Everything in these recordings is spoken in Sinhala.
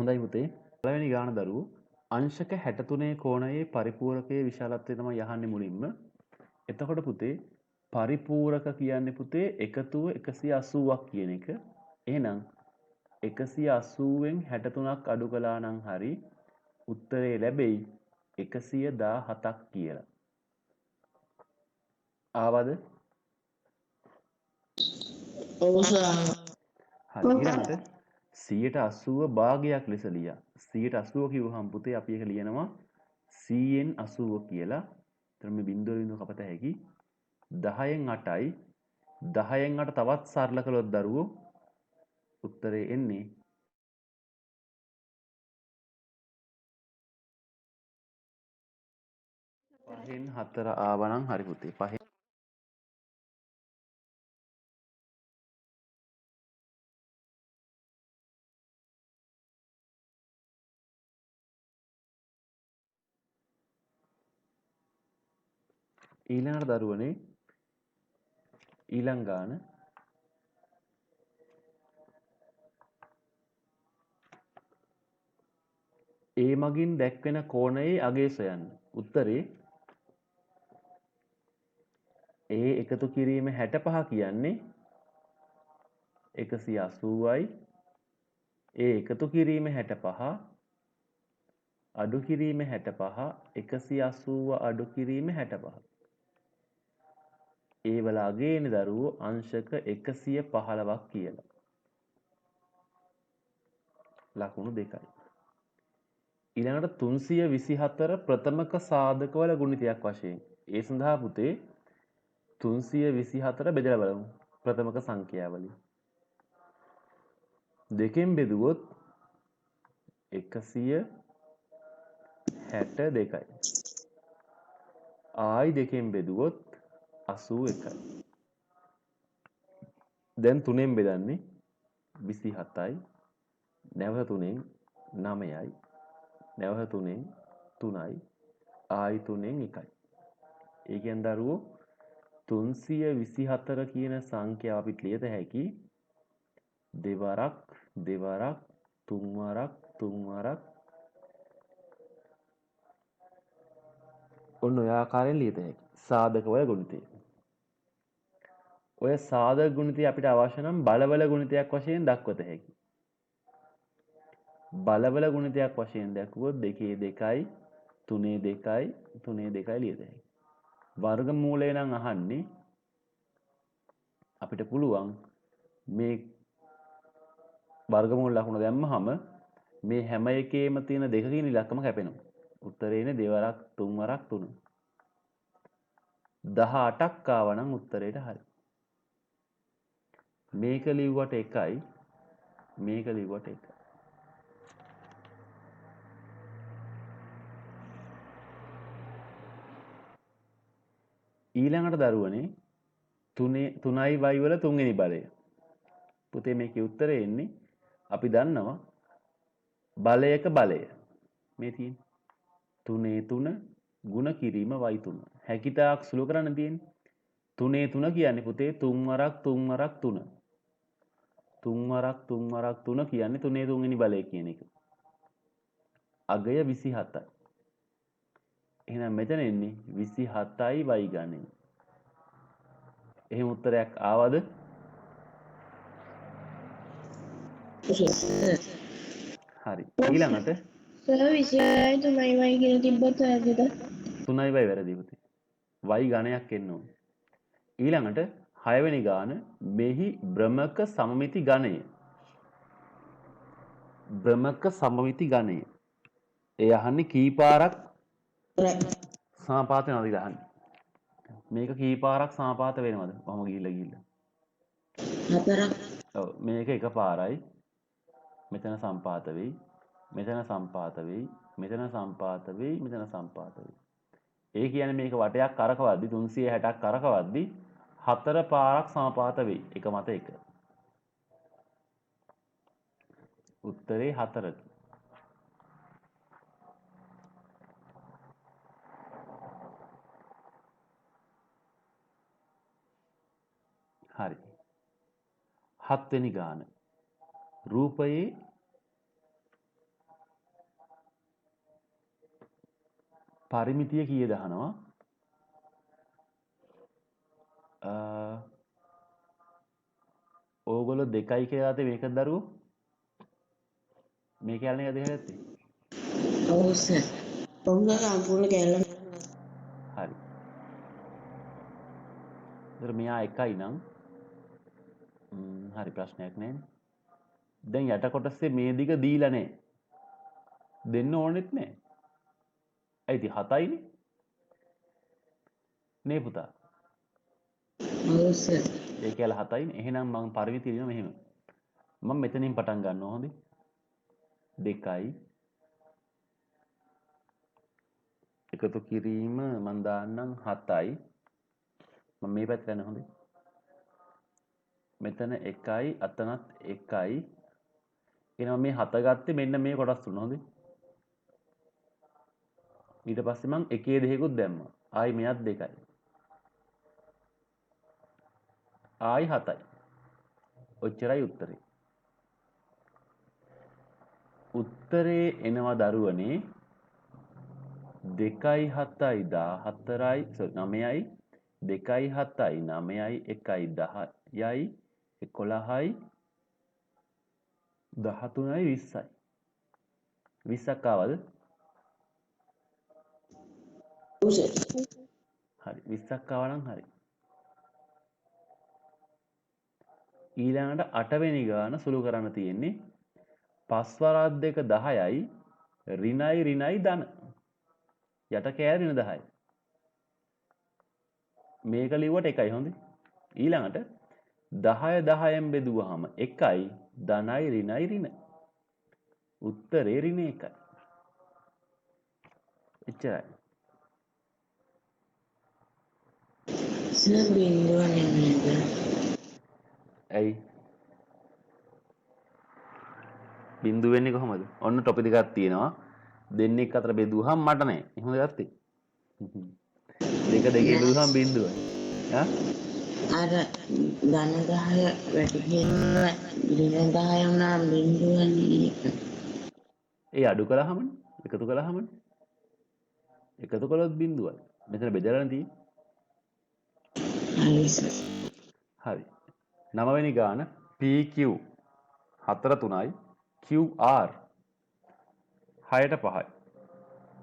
හොඳයි පුතේ. පළවෙනි ගාන දරුවෝ අංශක 63 කෝණයේ පරිපූරකයේ විශාලත්වය තමයි යහන්නේ මුලින්ම. එතකොට පුතේ පරිපූරක කියන්නේ පුතේ එකතුව 180ක් කියන එක. එහෙනම් 180න් 63ක් අඩු කළා නම් හරි උත්තරේ ලැබෙයි 117ක් කියලා. ආවද? ඔව් සර්. හරි. ඊළඟට 180 භාගයක් ලෙස ලියා. 180 කිව්වහම පුතේ අපි ඒක ලියනවා 100න් 80 කියලා. එතන මේ බිංදුව බිංදුව කපත හැකි. 10න් 8යි. 10න් 8 තවත් සරල කළොත් දරුවෝ උත්තරේ එන්නේ 5න් 4 ආවනම් හරි පුතේ. 5 ඊළඟට දරුවනේ ඊළඟ ගාන ඒ මගින් දැක්වෙන කෝණයේ අගය සොයන්න. උත්තරේ ඒ එකතු කිරීම 65 කියන්නේ 180යි. ඒ එකතු කිරීම 65 අඩු කිරීම 65 180 අඩු කිරීම 65. ඒ වල අගයනේ දරුවෝ අංශක 115ක් කියලා. ලකුණු 2යි. ඊළඟට 324 ප්‍රථමක සාධකවල ගුණිතයක් වශයෙන්. ඒ සඳහා පුතේ 324 බෙදලා බලමු. ප්‍රථමක සංඛ්‍යාවලින්. දෙකෙන් බෙදුවොත් 162යි. ආයි දෙකෙන් බෙදුවොත් 81යි. දැන් 3ෙන් බෙදන්නේ 27යි. නැවත 3ෙන් 9යි. නැවත 3ෙන් 3යි. ආයි 3ෙන් 1යි. ඒ කියන්නේ දරුවෝ 324 කියන සංඛ්‍යාව අපිට ලියත හැකි දෙවරක් දෙවරක් තුන්වරක් තුන්වරක් ඔන්න ඔය ආකාරයෙන් ලියත හැකි. සාධකවල ගුණිතය. ඔය සාධක ගුණිතය අපිට අවශ්‍ය නම් බලවල ගුණිතයක් වශයෙන් දක්වත හැකි. බලවල ගුණිතයක් වශයෙන් දැක්වුවොත් 2 2යි 3 2යි 3 2යි ලියත හැකි. වර්ගමූලය නම් අහන්නේ අපිට පුළුවන් මේ වර්ගමූල ලකුණ දැම්මහම මේ හැම එකේම තියෙන දෙකකින් ඉලක්කම කැපෙනවා. උත්තරේ එන්නේ දෙවරක් තුන්වරක් 3. 18ක් ආවනම් උත්තරේට හරි. මේක ලිව්වට 1යි මේක ලිව්වට 1යි. ඊළඟට දරුවනේ 3යි y වල තුන්වෙනි බලය. පුතේ මේකේ උත්තරේ එන්නේ අපි දන්නවා බලයක බලය. මේ තියෙන්නේ 3 3 ගුණ කිරීම y3. හැකිතාක් සුළු කරන්න තියෙන්නේ. 3 3 කියන්නේ පුතේ 3 වරක් 3 වරක් 3. 3 වරක් 3 වරක් 3 කියන්නේ 3 3වෙනි බලය කියන එක. අගය 27යි. එහෙනම් මෙතන එන්නේ 27යි y ගණනය. එහෙම උත්තරයක් ආවද? හරි. ඊළඟට සර් 26යි 3යි කියලා තිබ්බත් වැරදිද? 3යි y වැරදි පුතේ. y ගණයක් එන්න ඕනේ. ඊළඟට 6 වෙනි ගාන මෙහි භ්‍රමක සමමිති ගණය. භ්‍රමක සමමිති ගණය. ඒ අහන්නේ කීපාරක් සමාපාත වෙනවද කියලා අහන්නේ. මේක කීපාරක් සමාපාත වෙනවද? කොහොම ගිහිල්ලා ගිහිල්ලා. 4ක්. ඔව් මේක එකපාරයි. මෙතන සම්පාත වෙයි. මෙතන සම්පාත වෙයි. මෙතන සම්පාත වෙයි. මෙතන සම්පාත වෙයි. ඒ කියන්නේ මේක වටයක් කරකවද්දි 360ක් කරකවද්දි 4 පාරක් සමපාත වෙයි. එක මත එක. උත්තරේ 4යි. හරි. 7 වෙනි ගාන. රූපයේ පරිමිතිය කීයද අහනවා. ඕගොල්ලෝ 2යි කියලා දාතේ මේකද දරුවෝ? මේ කැලණි එකද හරියත්තේ? ඔව් සර්. ඔව් සර් සම්පූර්ණ කැලල. හරි. ඒතර මෙයා 1යි නම් හරි ප්‍රශ්නයක් නැහැ. දැන් යට කොටසේ මේ දිග දීලා නැහැ. දෙන්න ඕනෙත් නැහැ. ඇයි ඉතින් 7යිනේ. නේ පුතා. ඔව් සර්. ඒ කියලා 7යිනේ. එහෙනම් මම පරිමිතිය දෙනවා මෙහෙම. මම මෙතනින් පටන් ගන්නවා හොඳේ. 2යි එකතු කිරීම මම දාන්නම් 7යි. මම මේ පැත්තට යන්න හොඳේ. මෙතන 1යි අතනත් 1යි. එහෙනම් මේ 7 ගත්තේ මෙන්න මේ කොටස් තුන හොඳේ. ඊට පස්සේ මම 1 දෙකකුත් දැම්මා. ආයි මෙයත් 2යි. ආයි 7යි. ඔච්චරයි උත්තරේ. උත්තරේ එනවා දරුවනේ 2යි 7යි 14යි 9යි 2යි 7යි 9යි 1යි 10යි 11යි 13යි 20යි 20ක් ආවද? ඔව් සර්. හරි 20ක් ආවා නම් හරි. ඊළඟට 8 වෙනි ගාන සුළු කරන්න තියෙන්නේ 5 වරක් 2 10යි ඍණයි ඍණයි ධන. යට කෑ ඍණ 10යි. මේක ලිව්වට 1යි හොඳේ. ඊළඟට 10 10ෙන් බෙදුවාම 1යි ධනයි ඍණයි ඍණ. උත්තරේ ඍණ 1යි. එච්චරයි. සර් බිංදුව නෙමෙයිද? ඇයි? බින්දු වෙන්නේ කොහමද? ඔන්න ටොපි දෙකක් තියෙනවා. දෙන්නෙක් අතර බෙදුවහම මට නෑ. එහෙමද ගත්තේ? දෙක දෙකේ බෙදුවහම බින්දුවයි. ඈ? අර ධන 10 වැටිගෙන ඍණ 10 වුණා බිංදුවනේ. ඒ අඩු කළාමනේ. එකතු කළාමනේ. එකතු කළොත් බින්දුවයි. මෙතන බෙදලා තියෙන්නේ. හරි සර්. හරි. 9 වෙනි ගාන PQ 4 3යි QR 6ට 5යි.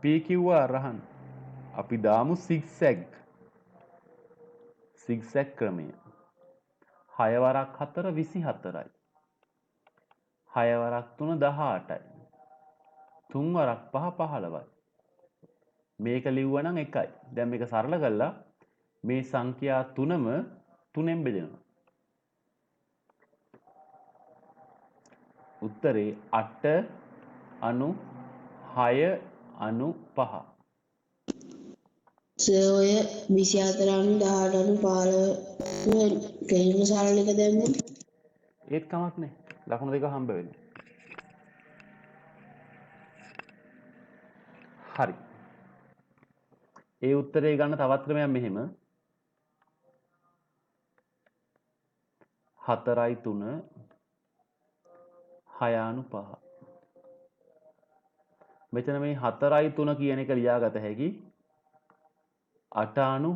PQR අහන්න. අපි දාමු zigzag. zigzag ක්‍රමය. 6 වරක් 4 24යි. 6 වරක් 3 18යි. 3 වරක් 5 15යි. මේක ලිව්වනම් 1යි. දැන් මේක සරල කළා මේ සංඛ්‍යා තුනම 3ෙන් බෙදෙනවා. උත්තරේ 8 අනු 6 අනු 5. සර් ඔය 24 අනු 18 අනු 15 කෙලින්ම සරල එක දැම්මොත් ඒත් කමක් නැහැ. ලකුණු දෙක හම්බ වෙනවා. හරි. ඒ උත්තරේ ගන්න තවත් ක්‍රමයක් මෙහෙම. 4යි 3 6 අනු 5. මෙතන මේ 4යි 3 කියන එක ලියාගත හැකි 8 අනු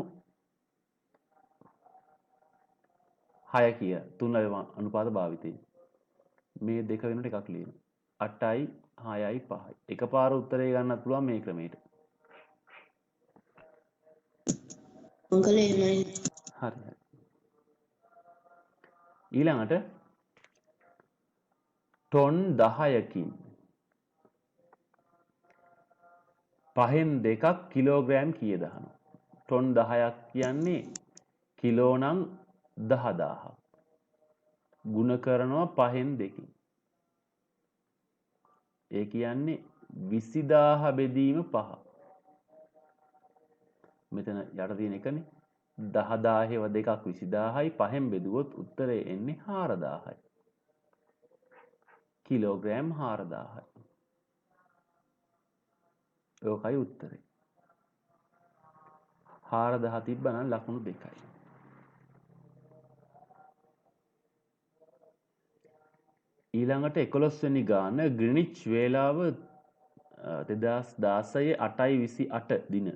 6 කිය 3 අනුපාත භාවිතයෙන්. මේ දෙක වෙනට එකක් ලියනවා. 8යි 6යි 5යි. එකපාර උත්තරේ ගන්නත් පුළුවන් මේ ක්‍රමයට. අංකල් එහෙමයි. හරි හරි. ඊළඟට ටොන් 10කින් පහෙන් දෙකක් කිලෝග්‍රෑම් කීයද අහනවා. ටොන් 10ක් කියන්නේ කිලෝ නම් 10000ක්. ගුණ කරනවා පහෙන් දෙකින්. ඒ කියන්නේ 20000 බෙදීම 5. මෙතන යට තියෙන එකනේ 10000 දෙකක් 20000යි පහෙන් බෙදුවොත් උත්තරේ එන්නේ 4000යි. කිලෝග්‍රෑම් 4000යි. ඕකයි උත්තරේ. 4000 තිබ්බනම් ලකුණු 2යි. ඊළඟට 11 වෙනි ගාන ග්‍රීනිච් වේලාව 2016 8:28 දින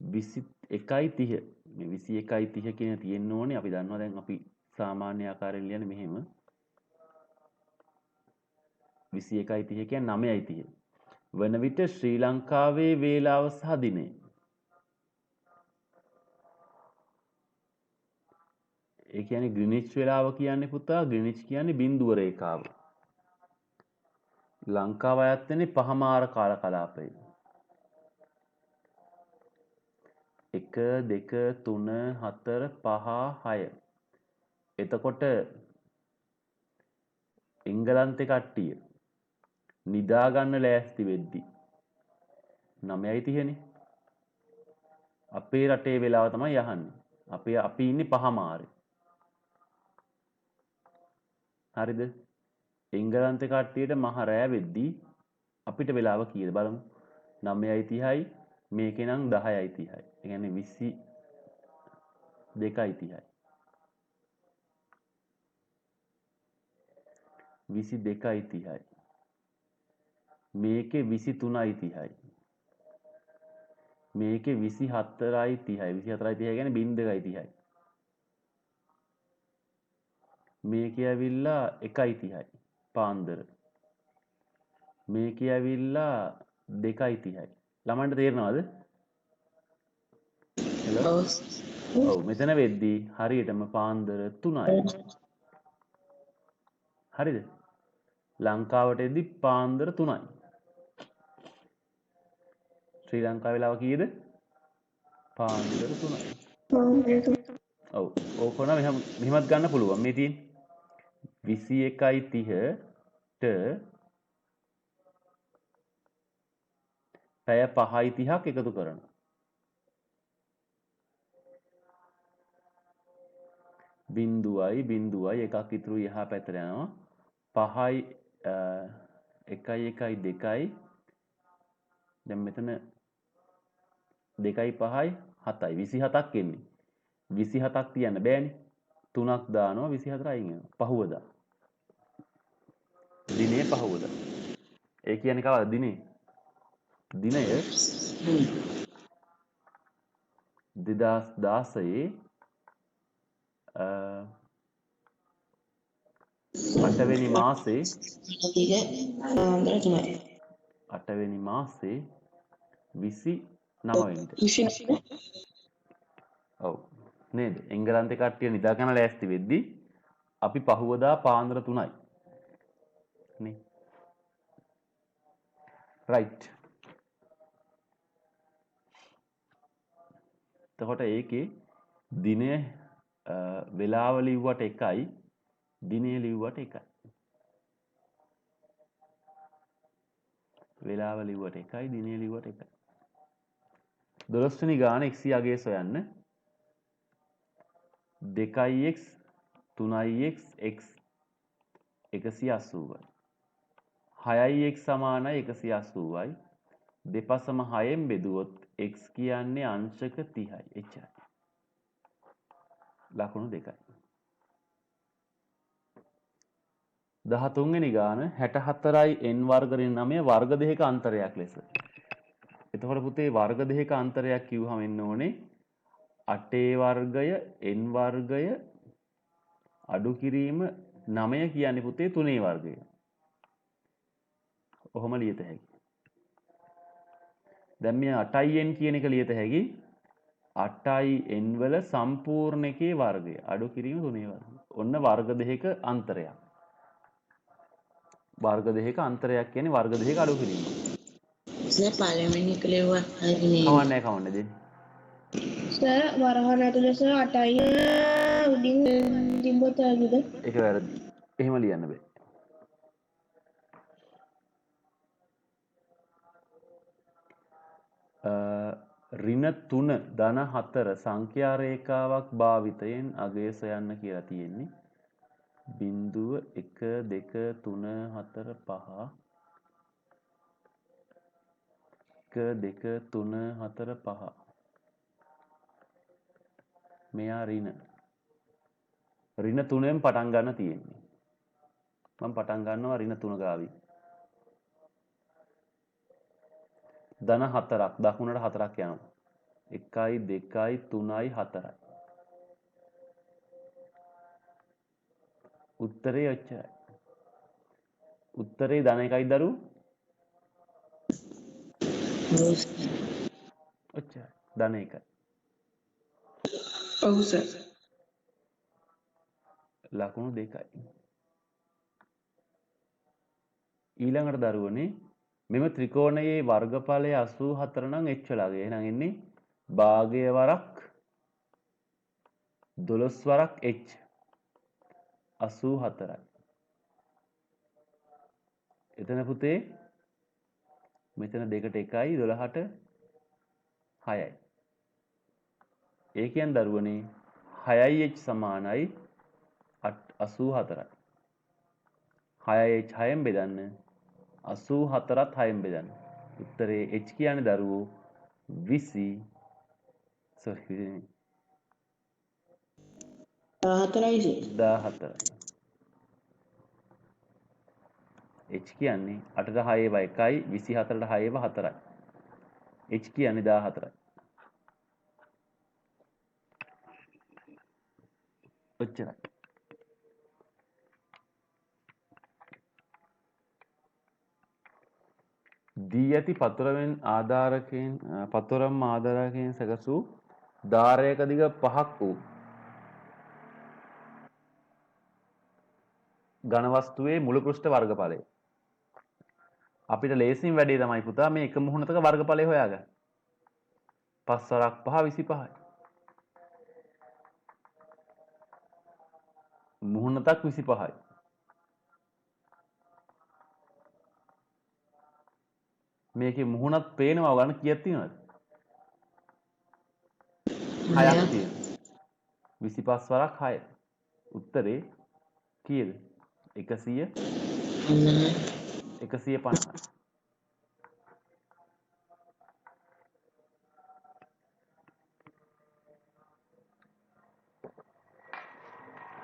21:30 මේ 21:30 කියන තියෙන්න ඕනේ. අපි දන්නවා දැන් අපි සාමාන්‍ය ආකාරයෙන් ලියන්නේ මෙහෙම 21:30 කියන්නේ 9:30 වන විට ශ්‍රී ලංකාවේ වේලාව සහ දිනය. ඒ කියන්නේ ග්‍රීනිච් වේලාව කියන්නේ පුතා ග්‍රීනිච් කියන්නේ බිඳුව රේඛාව. ලංකාව අයත් වෙන්නේ පහමාර කාල කලාපය. 1 2 3 4 5 6. එතකොට එංගලන්තේ කට්ටිය නිදා ගන්න ලෑස්ති වෙද්දි 9:30 නේ. අපේ රටේ වෙලාව තමයි යහන්නේ. අපි ඉන්නේ පහමාරේ. හරිද? එංගලන්තේ කට්ටියට මහ රෑ වෙද්දී අපිට වෙලාව කීයද බලමු. 9:30යි මේකේ නම් 10:30යි. ඒ කියන්නේ 22:30යි. 22:30යි. මේකේ 23:30යි. මේකේ 24:30යි. 24:30 කියන්නේ 0:30යි. මේකේ ඇවිල්ලා 1:30යි පාන්දර. මේකේ ඇවිල්ලා 2:30යි. ළමන්ට තේරෙනවද? හෙලෝ. ඔව් මෙතන වෙද්දී හරියටම පාන්දර 3යි. හරිද? ලංකාවට එද්දි පාන්දර 3යි. ශ්‍රී ලංකාව වෙලාව කීයද? පාන්දර 3යි. ඔව්. ඕක නම් මෙහෙමත් ගන්න පුළුවන්. මේ තියෙන්නේ 21:30ට පැය 5:30ක් එකතු කරනවා. බිඳුවයි එකක් ඉතුරු යහ පැත්තට යනවා. 5යි 1යි 1යි 2යි දැන් මෙතන 2යි 5යි 7යි 27ක් එන්නේ. 27ක් තියන්න බෑනේ. 3ක් දානවා 24 අයින් වෙනවා. පහුවදා. දිනේ පහුවදා. ඒ කියන්නේ කවද දිනේ? දිනය 2016 8වෙනි මාසේ 8වෙනි මාසේ 29 වෙනිදා. ඔව් නේද? එංගලන්තේ කට්ටිය නිදාගන්න ලෑස්ති වෙද්දි අපි පහුවදා පාන්දර 3යි. නේ. රයිට්. එතකොට ඒකේ දිනය වෙලාව ලිව්වට එකයි දිනය ලිව්වට එකයි. වෙලාව ලිව්වට එකයි දිනය ලිව්වට එකයි. 12 වෙනි ගාන 100 අගය සොයන්න. 2x 3x x 180යි. 6x සමානයි 180යි. දෙපසම 6ෙන් බෙදුවොත් x කියන්නේ අංශක 30යි. එච්චරයි. ලකුණු 2යි. 13 වෙනි ගාන 64යි n වර්ග ඍණ 9 වර්ග දෙකක අන්තරයක් ලෙස. එතකොට පුතේ වර්ග දෙකක අන්තරයක් කිව්වම එන්න ඕනේ 8 වර්ගය n වර්ගය අඩු කිරීම 9 කියන්නේ පුතේ 3 වර්ගය. ඔහොම ලියත හැකියි. දැන් මේ 8i n කියන එක ලියත හැකි 8i n වල සම්පූර්ණ එකේ වර්ගය අඩු කිරීම 3 වර්ගය. ඔන්න වර්ග දෙකක අන්තරයක්. වර්ග දෙකක අන්තරයක් කියන්නේ වර්ග දෙකක අඩු කිරීම. සර් පළවෙනි එක ලෙව්වා හරි නේද? කවන්නේ දෙන්න. සර් වරහන් ඇතුලේ සර් 8යි උඩින් තිබ්බොත් හරිද? ඒක වැරදි. එහෙම ලියන්න බෑ. ඍණ 3 ධන 4 සංඛ්‍යා රේඛාවක් භාවිතයෙන් අගය සොයන්න කියලා තියෙන්නේ. 0 1 2 3 4 5 1 2 3 4 5 මෙයා ඍණ 3ෙන් පටන් ගන්න තියෙන්නේ. මම පටන් ගන්නවා ඍණ 3 ගාවින්. ධන 4ක් දකුණට 4ක් යනවා. 1යි 2යි 3යි 4යි. උත්තරේ ඔච්චරයි. උත්තරේ ධන 1යි දරු ඔව් සර්. ඔච්චරයි. ධන 1යි. ඔව් සර්. ලකුණු 2යි. ඊළඟට දරුවනේ මෙම ත්‍රිකෝණයේ වර්ගඵලය 84 නම් h වලගේ. එහෙනම් එන්නේ භාගය වරක් 12 වරක් h 84යි. එතන පුතේ මෙතන 2ට 1යි 12ට 6යි. ඒ කියන්නේ දරුවනේ 6යි h සමානයි 84යි. 6යි h 6ෙන් බෙදන්න 84ත් 6ෙන් බෙදන්න. උත්තරේ h කියන්නේ දරුවෝ 20 sorry 14යි සර්. 14යි. h කියන්නේ 8ට 6 ඒවා 1යි 24ට 6 ඒවා 4යි. h කියන්නේ 14යි. ඔච්චරයි. දී ඇති පතරවෙන් පතරම් ආධාරකයෙන් සැකසූ ධාරයක දිග 5ක් වූ ඝන වස්තුවේ මුළු පෘෂ්ඨ වර්ගඵලය. අපිට ලේසියෙන් වැඩේ තමයි පුතා මේ එක මුහුණතක වර්ගඵලය හොයාගන්න. 5 වරක් 5 25යි. මුහුණතක් 25යි. මේකේ මුහුණත් පේනවා ගන්න කීයක් තියෙනවද? 6ක් තියෙනවා. 25 වරක් 6. උත්තරේ කීයද? 150.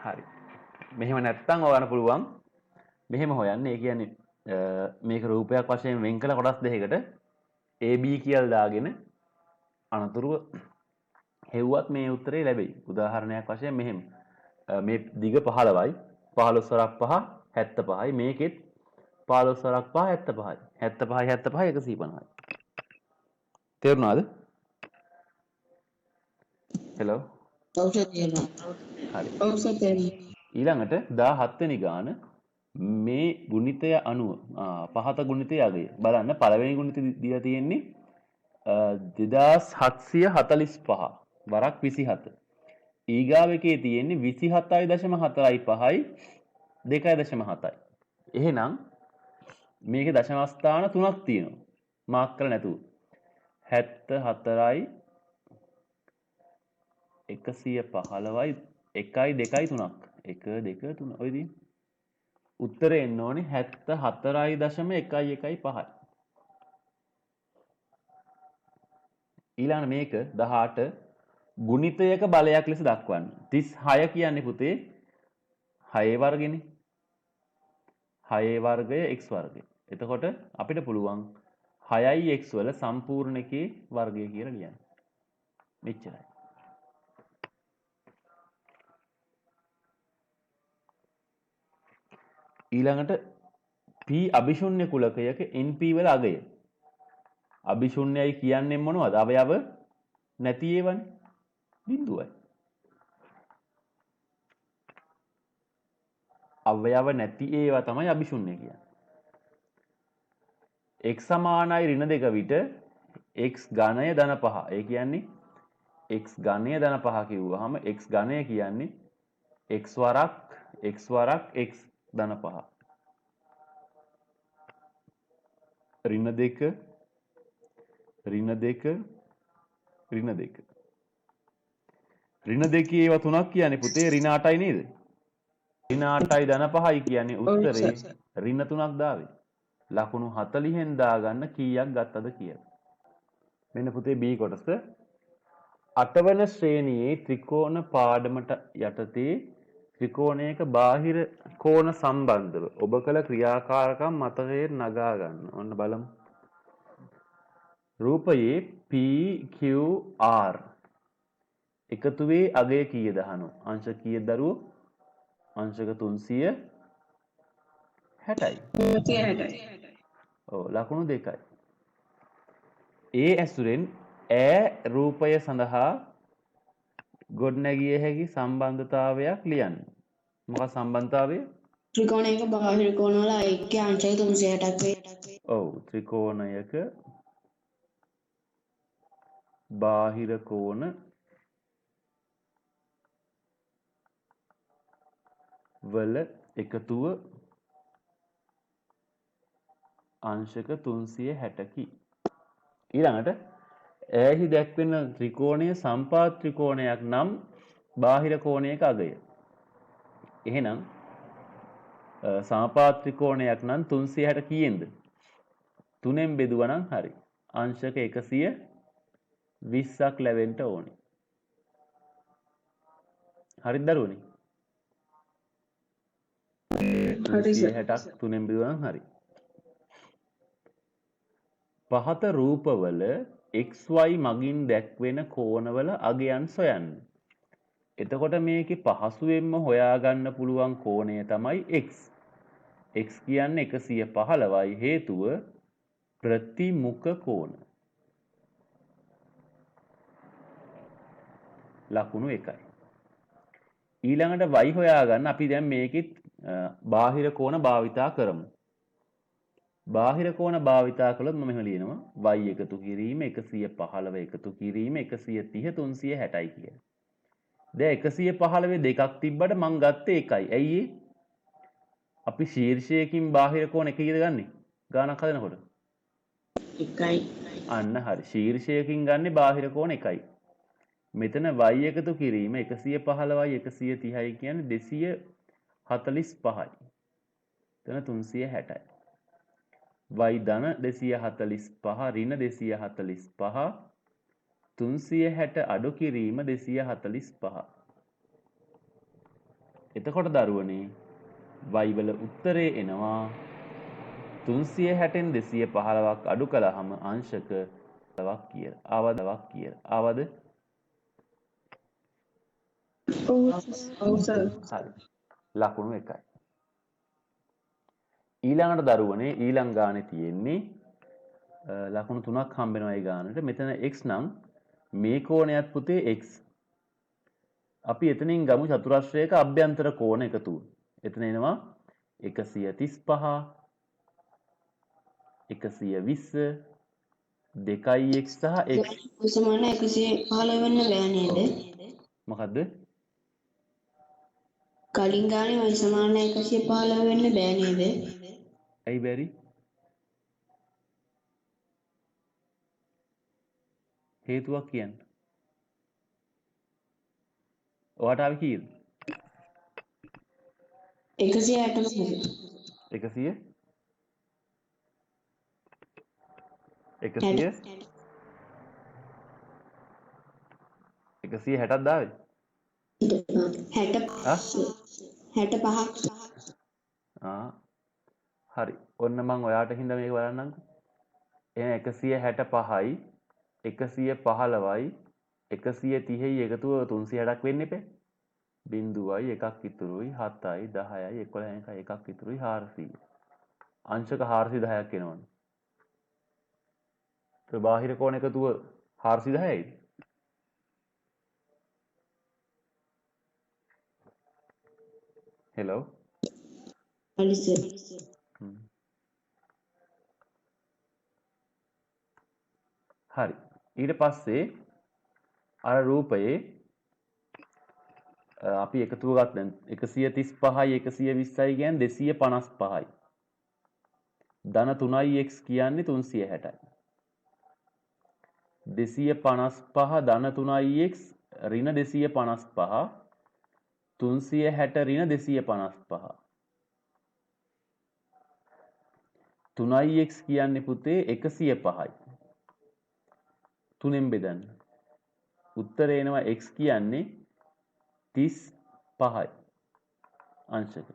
හරි. මෙහෙම නැත්තම් ඔයාලට පුළුවන් මෙහෙම හොයන්න. ඒ කියන්නේ මේක රූපයක් වශයෙන් වෙන් කළ කොටස් දෙකකට AB කියලා දාගෙන අනතුරුව හෙව්වත් මේ උත්තරේ ලැබෙයි. උදාහරණයක් වශයෙන් මෙහෙම. මේ දිග 15යි. 15 වරක් 5 75යි. මේකෙත් 15 වරක් 5 75යි. 75යි 75යි 150යි. තේරුණාද? හෙලෝ. ඔව් සර් තේරුණා. හරි. ඔව් සර් තේරුණා. ඊළඟට 17 වෙනි ගාන මේ ගුණිතය අනුව පහත ගුණිතය අගය. බලන්න පළවෙනි ගුණිතය දීලා තියෙන්නේ 2745 වරක් 27. ඊගාව එකේ තියෙන්නේ 27.45යි 2.7යි. එහෙනම් මේකේ දශම ස්ථාන 3ක් තියෙනවා. මාක් කරලා නැතුව. 74යි 115යි 1යි 2යි 3ක්. 1 2 3 ඔය ඉතින් උත්තරේ එන්න ඕනේ 74.115යි. ඊළඟ මේක 18 ගුණිතයක බලයක් ලෙස දක්වන්න. 36 කියන්නේ පුතේ 6 වර්ගෙනේ. 6 වර්ගය x වර්ගය. එතකොට අපිට පුළුවන් 6යි x වල සම්පූර්ණ එකේ වර්ගය කියලා ලියන්න. මෙච්චරයි. ඊළඟට p අභිශුන්‍ය කුලකයක np වල අගය. අභිශුන්‍යයි කියන්නේ මොනවද? අවයව නැති ඒවානේ. බිඳුවයි. අවයව නැති ඒවා තමයි අභිශුන්‍ය කියන්නේ. x සමානයි ඍණ 2 විට x ඝනය ධන 5. ඒ කියන්නේ x ඝනය ධන 5 කිව්වහම x ඝනය කියන්නේ x වරක් x ධන 5. ඍණ 2 ඍණ 2 ඍණ 2. ඍණ 2 ඒවා තුනක් කියන්නේ පුතේ ඍණ 8යි නේද? ඍණ 8යි ධන 5යි කියන්නේ උත්තරේ ඍණ 3ක් දාවේ. ලකුණු 40න් දාගන්න කීයක් ගත්තද කියලා. මෙන්න පුතේ B කොටස 8 වන ශ්‍රේණියේ ත්‍රිකෝණ පාඩමට යටතේ ත්‍රිකෝණයක බාහිර කෝණ සම්බන්ධව ඔබ කළ ක්‍රියාකාරකම් මතකයෙන් නගා ගන්න. ඔන්න බලමු. රූපයේ PQR එකතු වේ අගය කීයද අහනවා. අංශක කීයද දරුවෝ? අංශක 360යි. 360යි. ඔව් ලකුණු දෙකයි. ඒ ඇසුරෙන් ඈ රූපය සඳහා ගොඩනැගිය හැකි සම්බන්ධතාවයක් ලියන්න. මොකක් සම්බන්ධතාවය? ත්‍රිකෝණයක බාහිර කෝණ වල ඓක්‍ය අංශක 360ක් වේ. ඔව් ත්‍රිකෝණයක බාහිර කෝණ වල එකතුව අංශක 360කි. ඊළඟට ඈහි දැක්වෙන ත්‍රිකෝණය සම්පාත ත්‍රිකෝණයක් නම් බාහිර කෝණයක අගය. එහෙනම් සමපාත ත්‍රිකෝණයක් නම් 360 කීයෙන්ද? 3ෙන් බෙදුවා නම් හරි. අංශක 120ක් ලැබෙන්න ඕනේ. හරිද දරුවනේ? 360ක් 3ෙන් බෙදුවා නම් හරි. පහත රූපවල XY මගින් දැක්වෙන කෝණවල අගයන් සොයන්න. එතකොට මේකේ පහසුවෙන්ම හොයාගන්න පුළුවන් කෝණය තමයි x. x කියන්නේ 115යි හේතුව ප්‍රතිමුඛ කෝණ. ලකුණු 1යි. ඊළඟට y හොයාගන්න අපි දැන් මේකෙත් බාහිර කෝණ භාවිතා කරමු. බාහිර කෝණ භාවිතා කළොත් මම මෙහෙම ලියනවා y එකතු කිරීම 115 එකතු කිරීම 130 360යි කියලා. දැන් 115 දෙකක් තිබ්බට මං ගත්තේ එකයි. ඇයි ඒ? අපි ශීර්ෂයකින් බාහිර කෝණ එක කීයද ගන්නෙ? ගානක් හදනකොට. එකයි. අන්න හරි. ශීර්ෂයකින් ගන්නෙ බාහිර කෝණ එකයි. මෙතන y එකතු කිරීම 115යි 130යි කියන්නේ 245යි. එතන 360යි. y ධන 245 ඍණ 245 360 අඩු කිරීම 245. එතකොට දරුවනේ y වල උත්තරේ එනවා 360න් 215ක් අඩු කළාම අංශක 10ක් කියලා. ආවද? ඔව් සර්. හරි. ලකුණු 1යි. ඊළඟට දරුවනේ ඊළඟ ගානේ තියෙන්නේ ලකුණු 3ක් හම්බ වෙනවා ඒ ගානට. මෙතන x නම් මේ කෝණයත් පුතේ x. අපි එතනින් ගමු චතුරස්‍රයක අභ්‍යන්තර කෝණ එකතුව. එතන එනවා 135 120 2x සහ x. සමාන 115 වෙන්න බෑ නේද? මොකද්ද? කලින් ගානේ y සමාන 115 වෙන්න බෑ නේද? ඇයි බැරි? හේතුවක් කියන්න. ඔයාට ආවේ කීයද? 160. 100 160ක් දාවේ? 65. හරි. ඔන්න මම ඔයාට හින්දා මේක බලන්නම්කෝ. එහෙනම් 165යි 115යි 130යි එකතුව 360ක් වෙන්න එපේ. බිංදුවයි එකක් ඉතුරුයි 7යි 10යි 11යි එකක් ඉතුරුයි 400. අංශක 410ක් එනවනේ. ඒ බාහිර කෝණ එකතුව 410යිද? හෙලෝ. අලිසර්. හරි. ඊට පස්සේ අර රූපයේ අපි එකතුව ගත්ත දැන් 135යි 120යි කියන්නේ 255යි. ධන 3යි x කියන්නේ 360යි. 255 ධන 3යි x ඍණ 255 360 ඍණ 255 3යි x කියන්නේ පුතේ 105යි. 3ෙන් බෙදන්න. උත්තරේ එනවා x කියන්නේ 35යි. අංශක.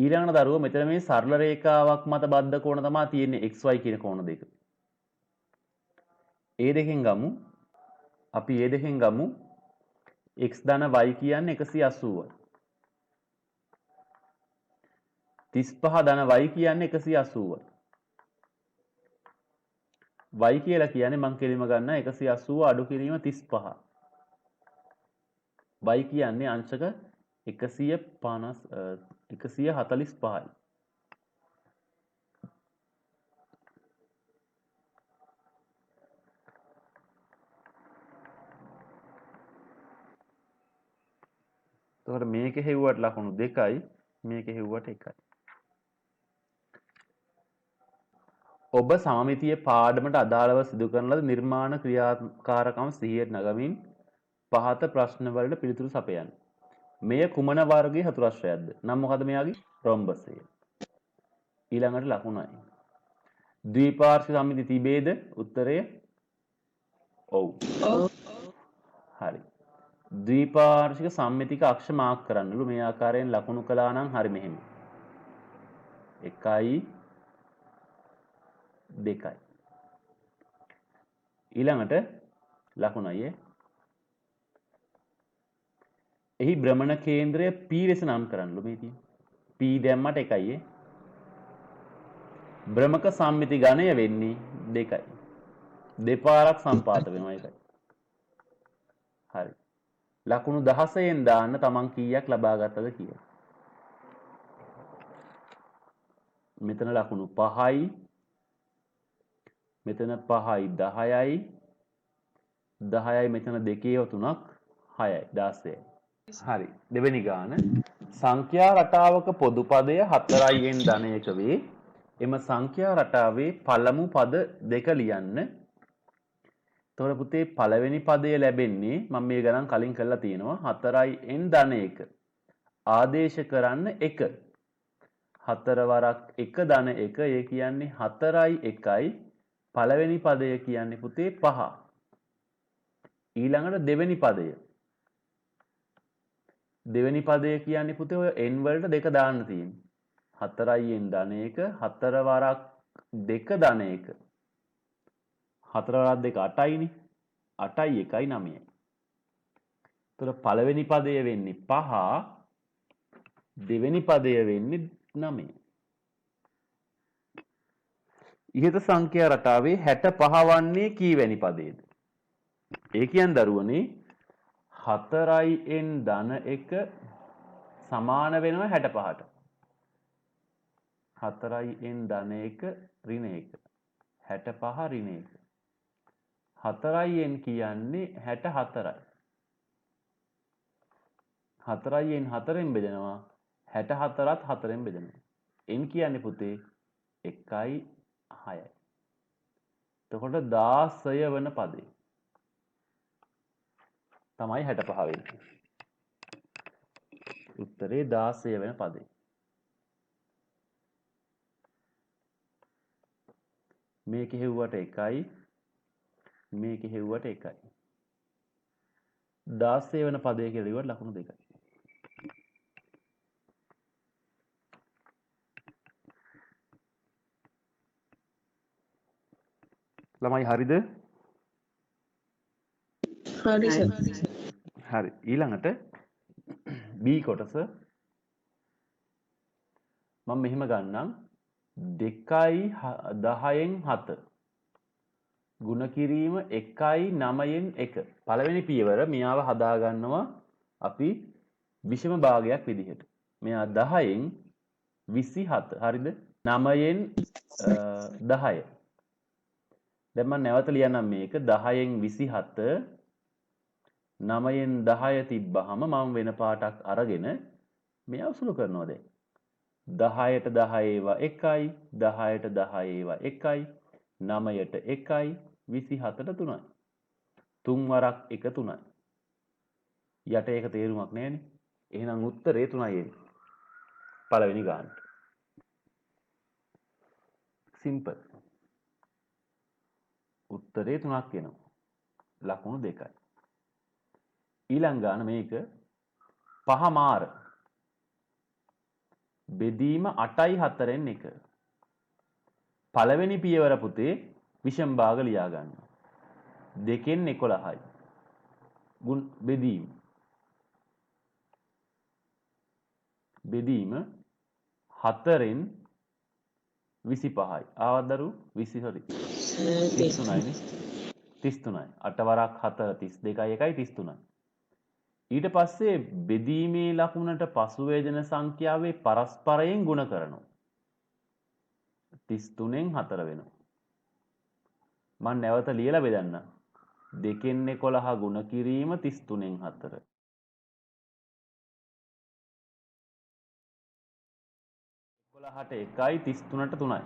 ඊළඟට දරුවෝ මෙතන මේ සරල රේඛාවක් මත බද්ධ කෝණ තමයි තියෙන්නේ xy කියන කෝණ දෙක. ඒ දෙකෙන් ගමු. අපි ඒ දෙකෙන් ගමු x ධන y කියන්නේ 180යි. 35 ධන y කියන්නේ 180යි. y කියලා කියන්නේ මං කෙලිම ගන්න 180 අඩු කිරීම 35. y කියන්නේ අංශක 145යි. එතකොට මේක හෙව්වට ලකුණු 2යි මේක හෙව්වට 1යි. ඔබ සමමිතිය පාඩමට අදාළව සිදු කරන ලද නිර්මාණ ක්‍රියාකාරකම් සිහියට නගමින් පහත ප්‍රශ්න වලට පිළිතුරු සපයන්න. මෙය කුමන වර්ගයේ චතුරස්‍රයක්ද? නම් මොකද මෙයාගේ? රොම්බසය. ඊළඟට ලකුණයි. ද්විපාර්ශ්ව සම්මිති තිබේද? උත්තරය ඔව්. හරි. ද්විපාර්ශ්වික සම්මිතික අක්ෂ මාක් කරන්නලු මේ ආකාරයෙන් ලකුණු කළා නම් හරි මෙහෙම. 1යි 2යි. ඊළඟට ලකුණයි එහි භ්‍රමණ කේන්ද්‍රය P ලෙස නම් කරන්නලු මේ තියෙන. P දැම්මට 1යි. භ්‍රමක සම්මිති ඝණය වෙන්නේ 2යි. දෙපාරක් සම්පාත වෙනවා 1යි. හරි. ලකුණු 16න් දාන්න තමන් කීයක් ලබා ගත්තද කියලා. මෙතන ලකුණු 5යි. මෙතන 5යි 10යි. 10යි මෙතන 2ව 3ක් 6යි 16යි. හරි. දෙවෙනි ගාන සංඛ්‍යා රටාවක පොදු පදය 4යි n ධනයක වේ. එම සංඛ්‍යා රටාවේ පළමු පද දෙක ලියන්න. එතකොට පුතේ පළවෙනි පදය ලැබෙන්නේ මම මේ ගණන් කලින් කරලා තියෙනවා 4යි n ධනයක ආදේශ කරන්න 1 4 වරක් 1 ධන 1 ඒ කියන්නේ 4යි 1යි පළවෙනි පදය කියන්නේ පුතේ 5 ඊළඟට දෙවෙනි පදය කියන්නේ පුතේ ඔය n වලට 2 දාන්න තියෙන්නේ 4යි n ධන 1 4 වරක් 2 ධන 1 4 වරක් 2 8යිනේ 8යි 1යි 9යි. එතකොට පළවෙනි පදය වෙන්නේ 5 දෙවෙනි පදය වෙන්නේ 9. ඉහත සංඛ්‍යා රටාවේ 65 වන්නේ කීවැනි පදයේද? ඒ කියන්නේ දරුවනේ 4යි n ධන 1 සමාන වෙනවා 65ට. 4යි n ධන 1 ඍණ 1 65 ඍණ 1 4යි n කියන්නේ 64යි. 4යි n 4ෙන් බෙදෙනවා 64ත් 4ෙන් බෙදෙනවා. n කියන්නේ පුතේ 1යි 6යි. එතකොට 16 වෙන පදේ තමයි 65 වෙන්නේ. උත්තරේ 16 වෙන පදේ. මේක හෙව්වට 1යි මේක හෙව්වට 1යි. 16 වෙන පදය කියලා ලියුවට ලකුණු 2යි. ළමයි හරිද? හරි සර්. හරි. ඊළඟට B කොටස මම මෙහෙම ගන්නම් 2යි 10න් 7 ගුණ කිරීම 1යි 9න් 1 පළවෙනි පියවර මෙයාව හදා ගන්නවා අපි විෂම භාගයක් විදිහට. මෙයා 10න් 27 හරිද? 9න් 10. දැන් මම නැවත ලියන්නම් මේක 10න් 27 9න් 10 තිබ්බහම මම වෙන පාටක් අරගෙන මෙයාව සුළු කරනවා දැන්. 10ට 10 ඒවා 1යි 10ට 10 ඒවා 1යි 9ට 1යි 27ට 3යි 3 වරක් 1 3යි යට ඒක තේරුමක් නැහැනේ. එහෙනම් උත්තරේ 3යි එන්නේ පළවෙනි ගානට. සිම්පල්. උත්තරේ 3ක් එනවා. ලකුණු 2යි. ඊළඟ ගාන මේක පහ මාර බෙදීම 8යි 4න් 1. පළවෙනි පියවර පුතේ විෂම භාග ලියා ගන්න. දෙකෙන් 11යි. බෙදීම. බෙදීම 4න් 25යි. ආවත් දරු 20 sorry 33යිනේ. 33යි. 8 වරක් 4 32යි 1යි 33යි. ඊට පස්සේ බෙදීමේ ලකුණට පසු වේදන සංඛ්‍යාවේ පරස්පරයෙන් ගුණ කරනවා. 33න් 4 වෙනවා. මම නැවත ලියලා බෙදන්නම්. දෙකෙන් 11 ගුණ කිරීම 33න් 4. 11ට 1යි 33ට 3යි.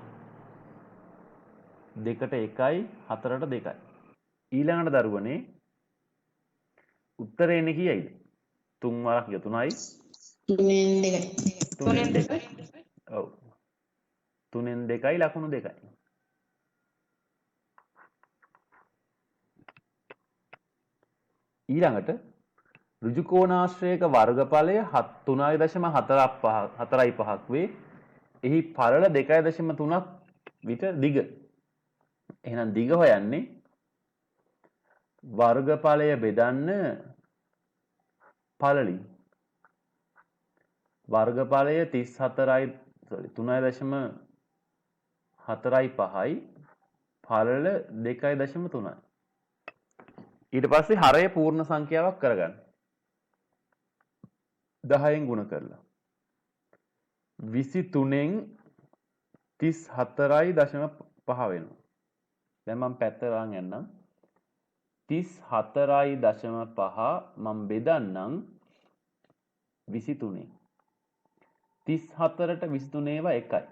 2ට 1යි 4ට 2යි. ඊළඟට දරුවනේ උත්තරේ එන්නේ කීයයිද? 3 වරක් 3යි. 3න් 2යි. 3න් 2යි. ඔව්. 3න් 2යි ලකුණු 2යි. ඊළඟට ඍජු කෝණාශ්‍රයක වර්ගඵලය 3.45ක් වේ. එහි පළල 2.3ක් විතර දිග. එහෙනම් දිග හොයන්නේ වර්ගඵලය බෙදන්න පළලින්. වර්ගඵලය 34යි sorry 3.45යි පළල 2.3යි. ඊට පස්සේ හරය පූර්ණ සංඛ්‍යාවක් කරගන්න. 10න් ගුණ කරලා 23න් 34.5 වෙනවා. දැන් මම පැත්ත අරන් යන්නම්. 34.5 මම බෙදන්නම් 23න්. 34ට 23 ඒවා 1යි.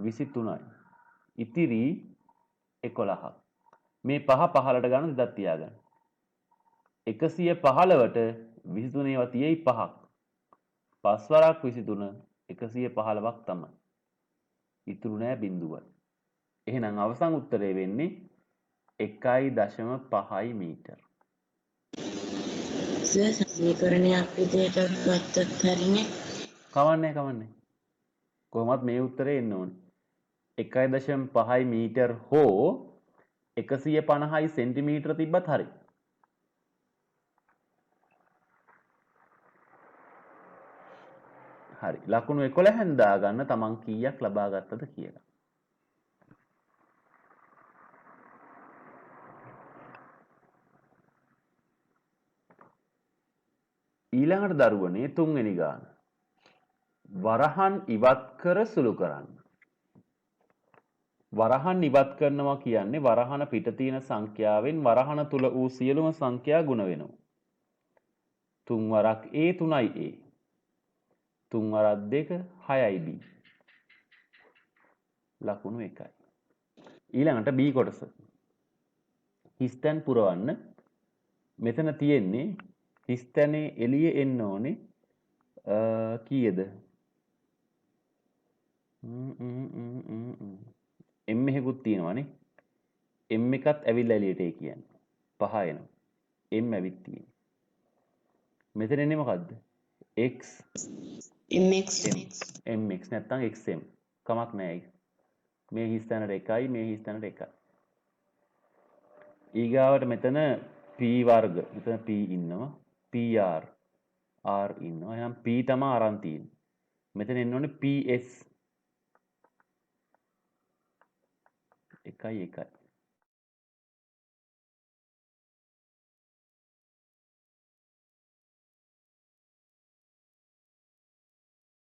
23යි. ඉතිරි 11ක්. මේ 5 15ට ගන්න දෙයක් තියාගන්න. 115ට 23 ඒවා තියෙයි 5ක්. 5 වරක් 23 115ක් තමයි. ඉතුරු නෑ බිඳුවක්. එහෙනම් අවසන් උත්තරේ වෙන්නේ 1.5 මීටර. සමීකරණයක් විදිහට ගත්තත් හරිනේ. කවන්නේ. කොහොමත් මේ උත්තරේ එන්න ඕනේ. 1.5 මීටර හෝ 150යි සෙන්ටිමීටර තිබ්බත් හරි. හරි. ලකුණු 11න් දාගන්න තමන් කීයක් ලබා ගත්තද කියලා. ඊළඟට දරුවනේ 3 වෙනි ගාන. වරහන් ඉවත් කර සුළු කරන්න. වරහන් ඉවත් කරනවා කියන්නේ වරහන පිට තියෙන සංඛ්‍යාවෙන් වරහන තුල වූ සියලුම සංඛ්‍යා ගුණ වෙනවා. 3 වරක් A 3යි A. 3 වරක් 2 6යි B. ලකුණු 1යි. ඊළඟට B කොටස. හිස්තැන් පුරවන්න. මෙතන තියෙන්නේ හිස්තැනේ එළිය එන්න ඕනේ කීයද? M එකකුත් තියෙනවානේ. M එකත් ඇවිල්ලා එළියට ඒ කියන්නේ. 5 එනවා. M ඇවිත් තියෙන්නේ. මෙතන එන්නේ මොකද්ද? X mx mx නැත්නම් xm. කමක් නැහැ. මේ හිස්තැනට 1යි මේ හිස්තැනට 1යි. ඊගාවට මෙතන p වර්ග. මෙතන p ඉන්නවා. pr r ඉන්නවා. එහෙනම් p තමයි අරන් තියෙන්නේ. මෙතන එන්න ඕනේ ps 1යි 1යි.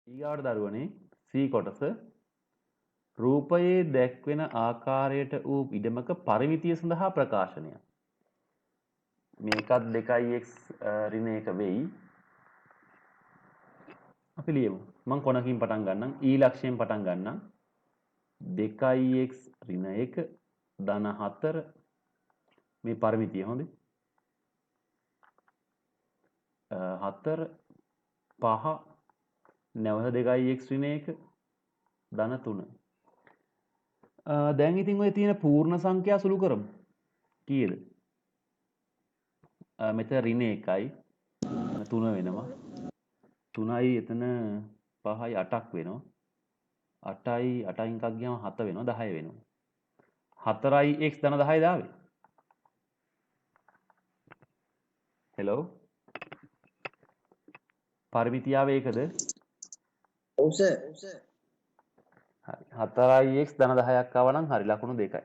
ඊගාවට දරුවනේ C කොටස රූපයේ දැක්වෙන ආකාරයට වූ ඉඩමක පරිමිතිය සඳහා ප්‍රකාශනය. මේකත් 2x ඍණ 1 වෙයි. අපි ලියමු. මම කොනකින් පටන් ගන්නම්. E ලක්ෂයෙන් පටන් ගන්නම්. 2x ඍණ 1 ධන 4 මේ පරිමිතිය හොඳේ. 4 5 නැවත 2x ඍණ 1 ධන 3. දැන් ඉතින් ඔය තියෙන පූර්ණ සංඛ්‍යා සුළු කරමු. කීයද? මෙතන ඍණ 1යි 3 වෙනවා. 3යි එතන 5යි 8ක් වෙනවා. 8යි 8න් එකක් ගියාම 7 වෙනවා 10 වෙනවා. 4යි x ධන 10යි දාවේ. හෙලෝ පරිමිතියාව ඒකද? ඔව් සර්. හරි 4x ධන 10ක් ආව නම් හරි ලකුණු 2යි.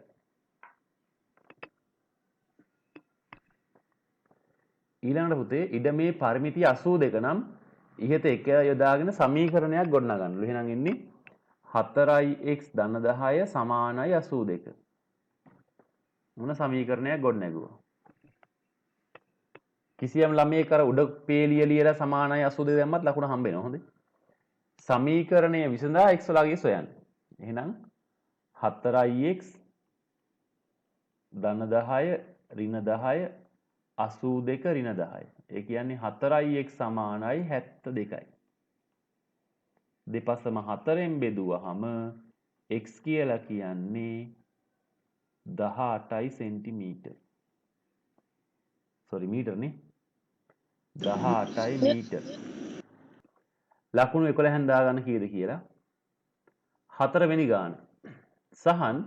ඊළඟට පුතේ ඉඩමේ පරිමිතිය 82 නම් ඉහත එක යොදාගෙන සමීකරණයක් ගොඩනගන්න. එහෙනම් ඉන්නේ 4x ධන 10 සමානයි 82. මොන සමීකරණයක් ගොඩනැගුවා? කිසියම් ළමයෙක් අර උඩ පේලිය ලියලා සමානයි 82 දැම්මත් ලකුණ හම්බ වෙනවා. හොඳේ. සමීකරණය විසඳා x වලගේ සොයන්න. එහෙනම් 4x ධන 10 ඍණ 10 82 ඍණ 10. ඒ කියන්නේ 4x සමානයි 72යි. දෙපසම 4ෙන් බෙදුවහම x කියලා කියන්නේ 18යි සෙන්ටිමීටර්. සෝරි මීටර් නේ. 18යි මීටර්. ලකුණු 11න් දාගන්න කීයද කියලා. 4 වෙනි ගාන. සහන්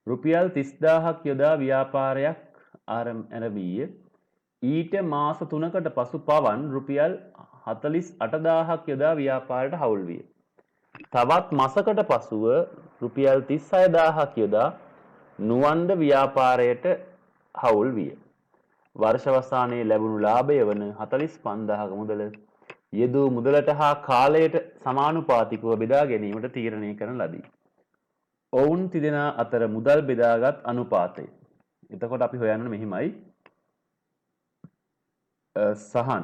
රුපියල් 30000ක් යොදා ව්‍යාපාරයක් ආරම්භීය. ඊට මාස 3කට පසු පවන් රුපියල් 48000ක් යොදා ව්‍යාපාරයට හවුල් විය. තවත් මාසකට පසුව රුපියල් 36000ක් යොදා නුවන්ද ව්‍යාපාරයට හවුල් විය. වර්ෂවසානයේ ලැබුණු ලාභය වන 45000ක මුදල යෙදූ මුදලට හා කාලයට සමානුපාතිකව බෙදා ගැනීමට තීරණය කරන ලදී. ඔවුන් තිදෙනා අතර මුදල් බෙදාගත් අනුපාතය. එතකොට අපි හොයන්න මෙහිමයි. සහන්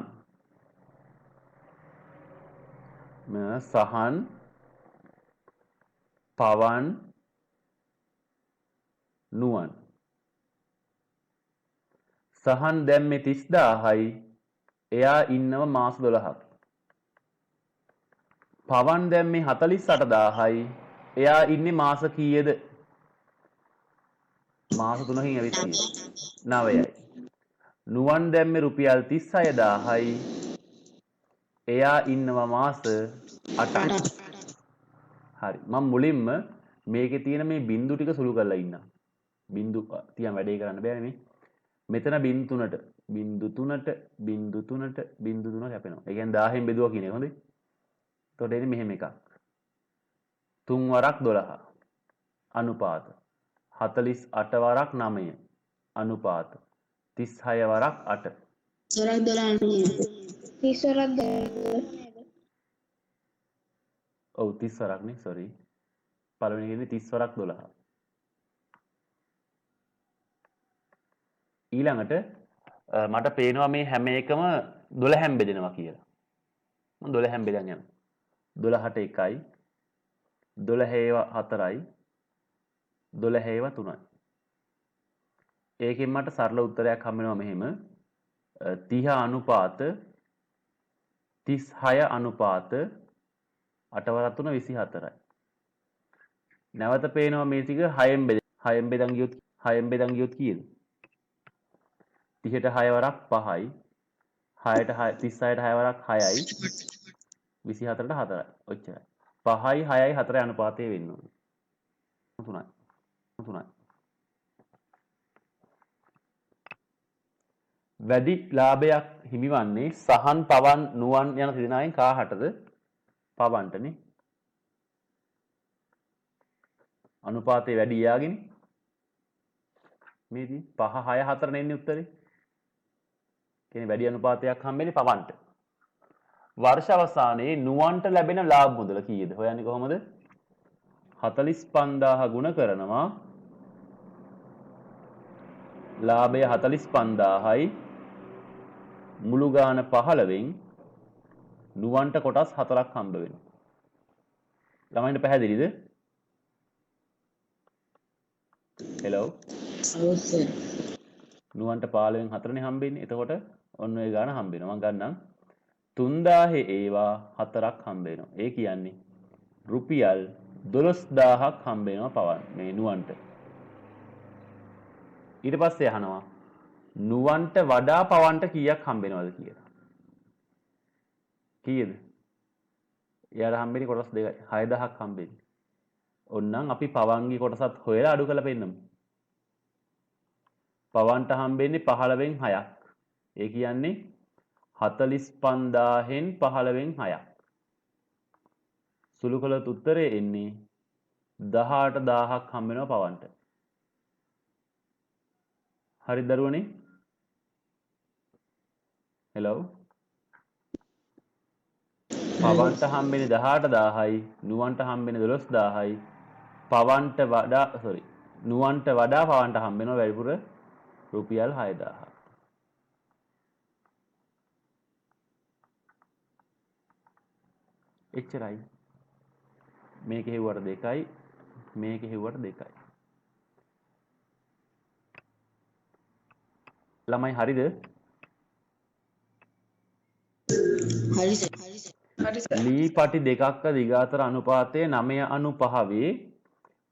පවන් නුවන්. සහන් දැම්මේ 30000යි. එයා ඉන්නව මාස 12ක්. පවන් දැම්මේ 48000යි. එයා ඉන්නේ මාස කීයද? මාස 3කින් ඇවිත් තියෙන්නේ 9යි. නුවන් දැම්මේ රුපියල් 36000යි. එයා ඉන්නවා මාස 8යි. හරි. මම මුලින්ම මේකේ තියෙන මේ බිංදු ටික සුළු කරලා ඉන්නම්. බිංදු තියන් වැඩේ කරන්න බෑනේ මේ. මෙතන බිංදු 3ට බිංදු 3ට බිංදු 3ට බිංදු 3 කැපෙනවා. ඒ කියන්නේ 1000න් බෙදුවා කියන එක හොඳේ. එතකොට එන්නේ මෙහෙම එකක්. 3 වරක් 12 අනුපාත 48 වරක් 9 අනුපාත 36 වරක් 8 සරක් 12 නේද? 30 වරක් නේද? ඔව් 30 වරක් නේ සෝරි පළවෙනි එකේ 30 වරක් 12 ඊළඟට මට පේනවා මේ හැම එකම 12න් බෙදෙනවා කියලා. මම 12න් බෙදන් යනවා. 12ට 1යි 12 ඒවා 4යි 12 ඒවා 3යි. ඒකෙන් මට සරල උත්තරයක් හම්බ වෙනවා මෙහෙම 30 අනුපාත 36 අනුපාත 8 වරක් 3 24යි. නැවත පේනවා මේ ටික 6න් බෙදන් ගියොත් කීයද? 30ට 6 වරක් 5යි 6ට 36ට 6 වරක් 6යි 24ට 4යි. ඔච්චරයි. 5යි 6යි 4යි අනුපාතය වෙන්න ඕනේ. 3යි. වැඩි ලාභයක් හිමිවන්නේ සහන් පවන් නුවන් යන තිදෙනාගෙන් කාහටද? පවන්ටනේ. අනුපාතය වැඩි යාගෙන මේදී 5 6 4 නෙන්නේ උත්තරේ. කියන්නේ වැඩි අනුපාතයක් හම්බෙන්නේ පවන්ට. වර්ෂ අවසානයේ නුවන්ට ලැබෙන ලාභ මුදල කීයද? හොයන්නේ කොහොමද? 45000 ගුණ කරනවා ලාභය 45000යි මුළු ගාන 15න් නුවන්ට කොටස් 4ක් හම්බ වෙනවා. ළමයින්ට පැහැදිලිද? හෙලෝ ඔව් සර්. නුවන්ට 15න් 4නේ හම්බෙන්නේ. එතකොට ඔන්න ඔය ගාන හම්බ වෙනවා. මම ගන්නම් 3000 ඒවා 4ක් හම්බ වෙනවා. ඒ කියන්නේ රුපියල් 12000ක් හම්බ වෙනවා පවන් මේ නුවන්ට. ඊට පස්සේ අහනවා නුවන්ට වඩා පවන්ට කීයක් හම්බ වෙනවද කියලා. කීයද? එයාට හම්බෙන්නේ කොටස් දෙකයි. 6000ක් හම්බෙන්නේ. ඕන්නම් අපි පවන්ගේ කොටසත් හොයලා අඩු කරලා පෙන්නමු. පවන්ට හම්බෙන්නේ 15න් 6ක්. ඒ කියන්නේ 45000න් 15න් 6ක්. සුළු කළොත් උත්තරේ එන්නේ 18000ක් හම්බ වෙනවා පවන්ට. හරිද දරුවනේ? හෙලෝ. පවන්ට හම්බෙන්නේ 18000යි, නුවන්ට හම්බෙන්නේ 12000යි. පවන්ට වඩා නුවන්ට වඩා පවන්ට හම්බ වෙනවා වැඩිපුර රුපියල් 6000ක්. එච්චරයි. මේක හෙව්වට 2යි, මේක හෙව්වට 2යි. ළමයි හරිද? හරි සර්. ලී පටි දෙකක්ක දිග අතර අනුපාතය 9.5 වේ.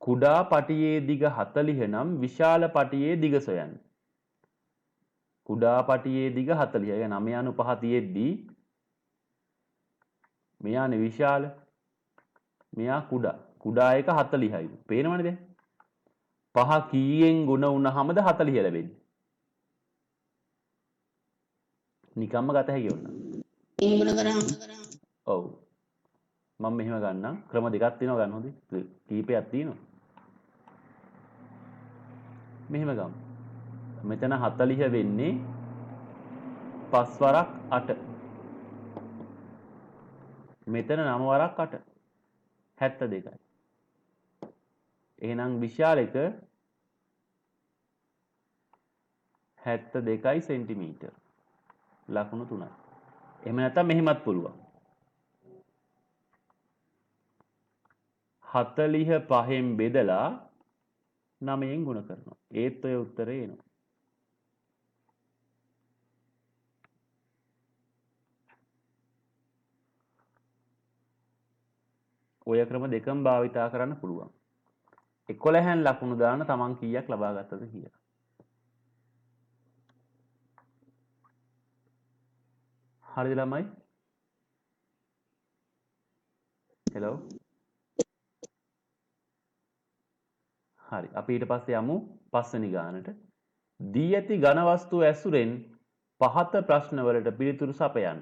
කුඩා පටියේ දිග 40 නම් විශාල පටියේ දිග සොයන්න. කුඩා පටියේ දිග 40. ඒ 9.5 තියෙද්දී මෙයානේ විශාල. මෙයා කුඩා. කුඩා එක 40යි. පේනවනේ දැන්. 5 කීයෙන් ගුණ වුණාමද 40 ලැබෙන්නේ? නිකම්ම ගත හැකි වුණා. ඉංගුණ කරාම ඔව්. මම මෙහෙම ගන්නම්. ක්‍රම දෙකක් තියෙනවා ගන්න හොඳේ. කීපයක් තියෙනවා. මෙහෙම ගමු. මෙතන 40 වෙන්නේ 5 වරක් 8. මෙතන 9 වරක් 8. 72යි. එහෙනම් විශාල එක 72යි සෙන්ටිමීටර්. ලකුණු 3යි. එහෙම නැත්නම් මෙහෙමත් පුළුවන්. 45න් බෙදලා 9න් ගුණ කරනවා. ඒත් ඔය උත්තරේ එනවා. ඔය ක්‍රම දෙකම භාවිතා කරන්න පුළුවන්. 11න් ලකුණු දාන තමන් කීයක් ලබා ගත්තද කියලා. හරිද ළමයි? හෙලෝ. හරි. අපි ඊට පස්සේ යමු පස්වෙනි ගානට. දී ඇති ඝන වස්තු ඇසුරෙන් පහත ප්‍රශ්න වලට පිළිතුරු සපයන්න.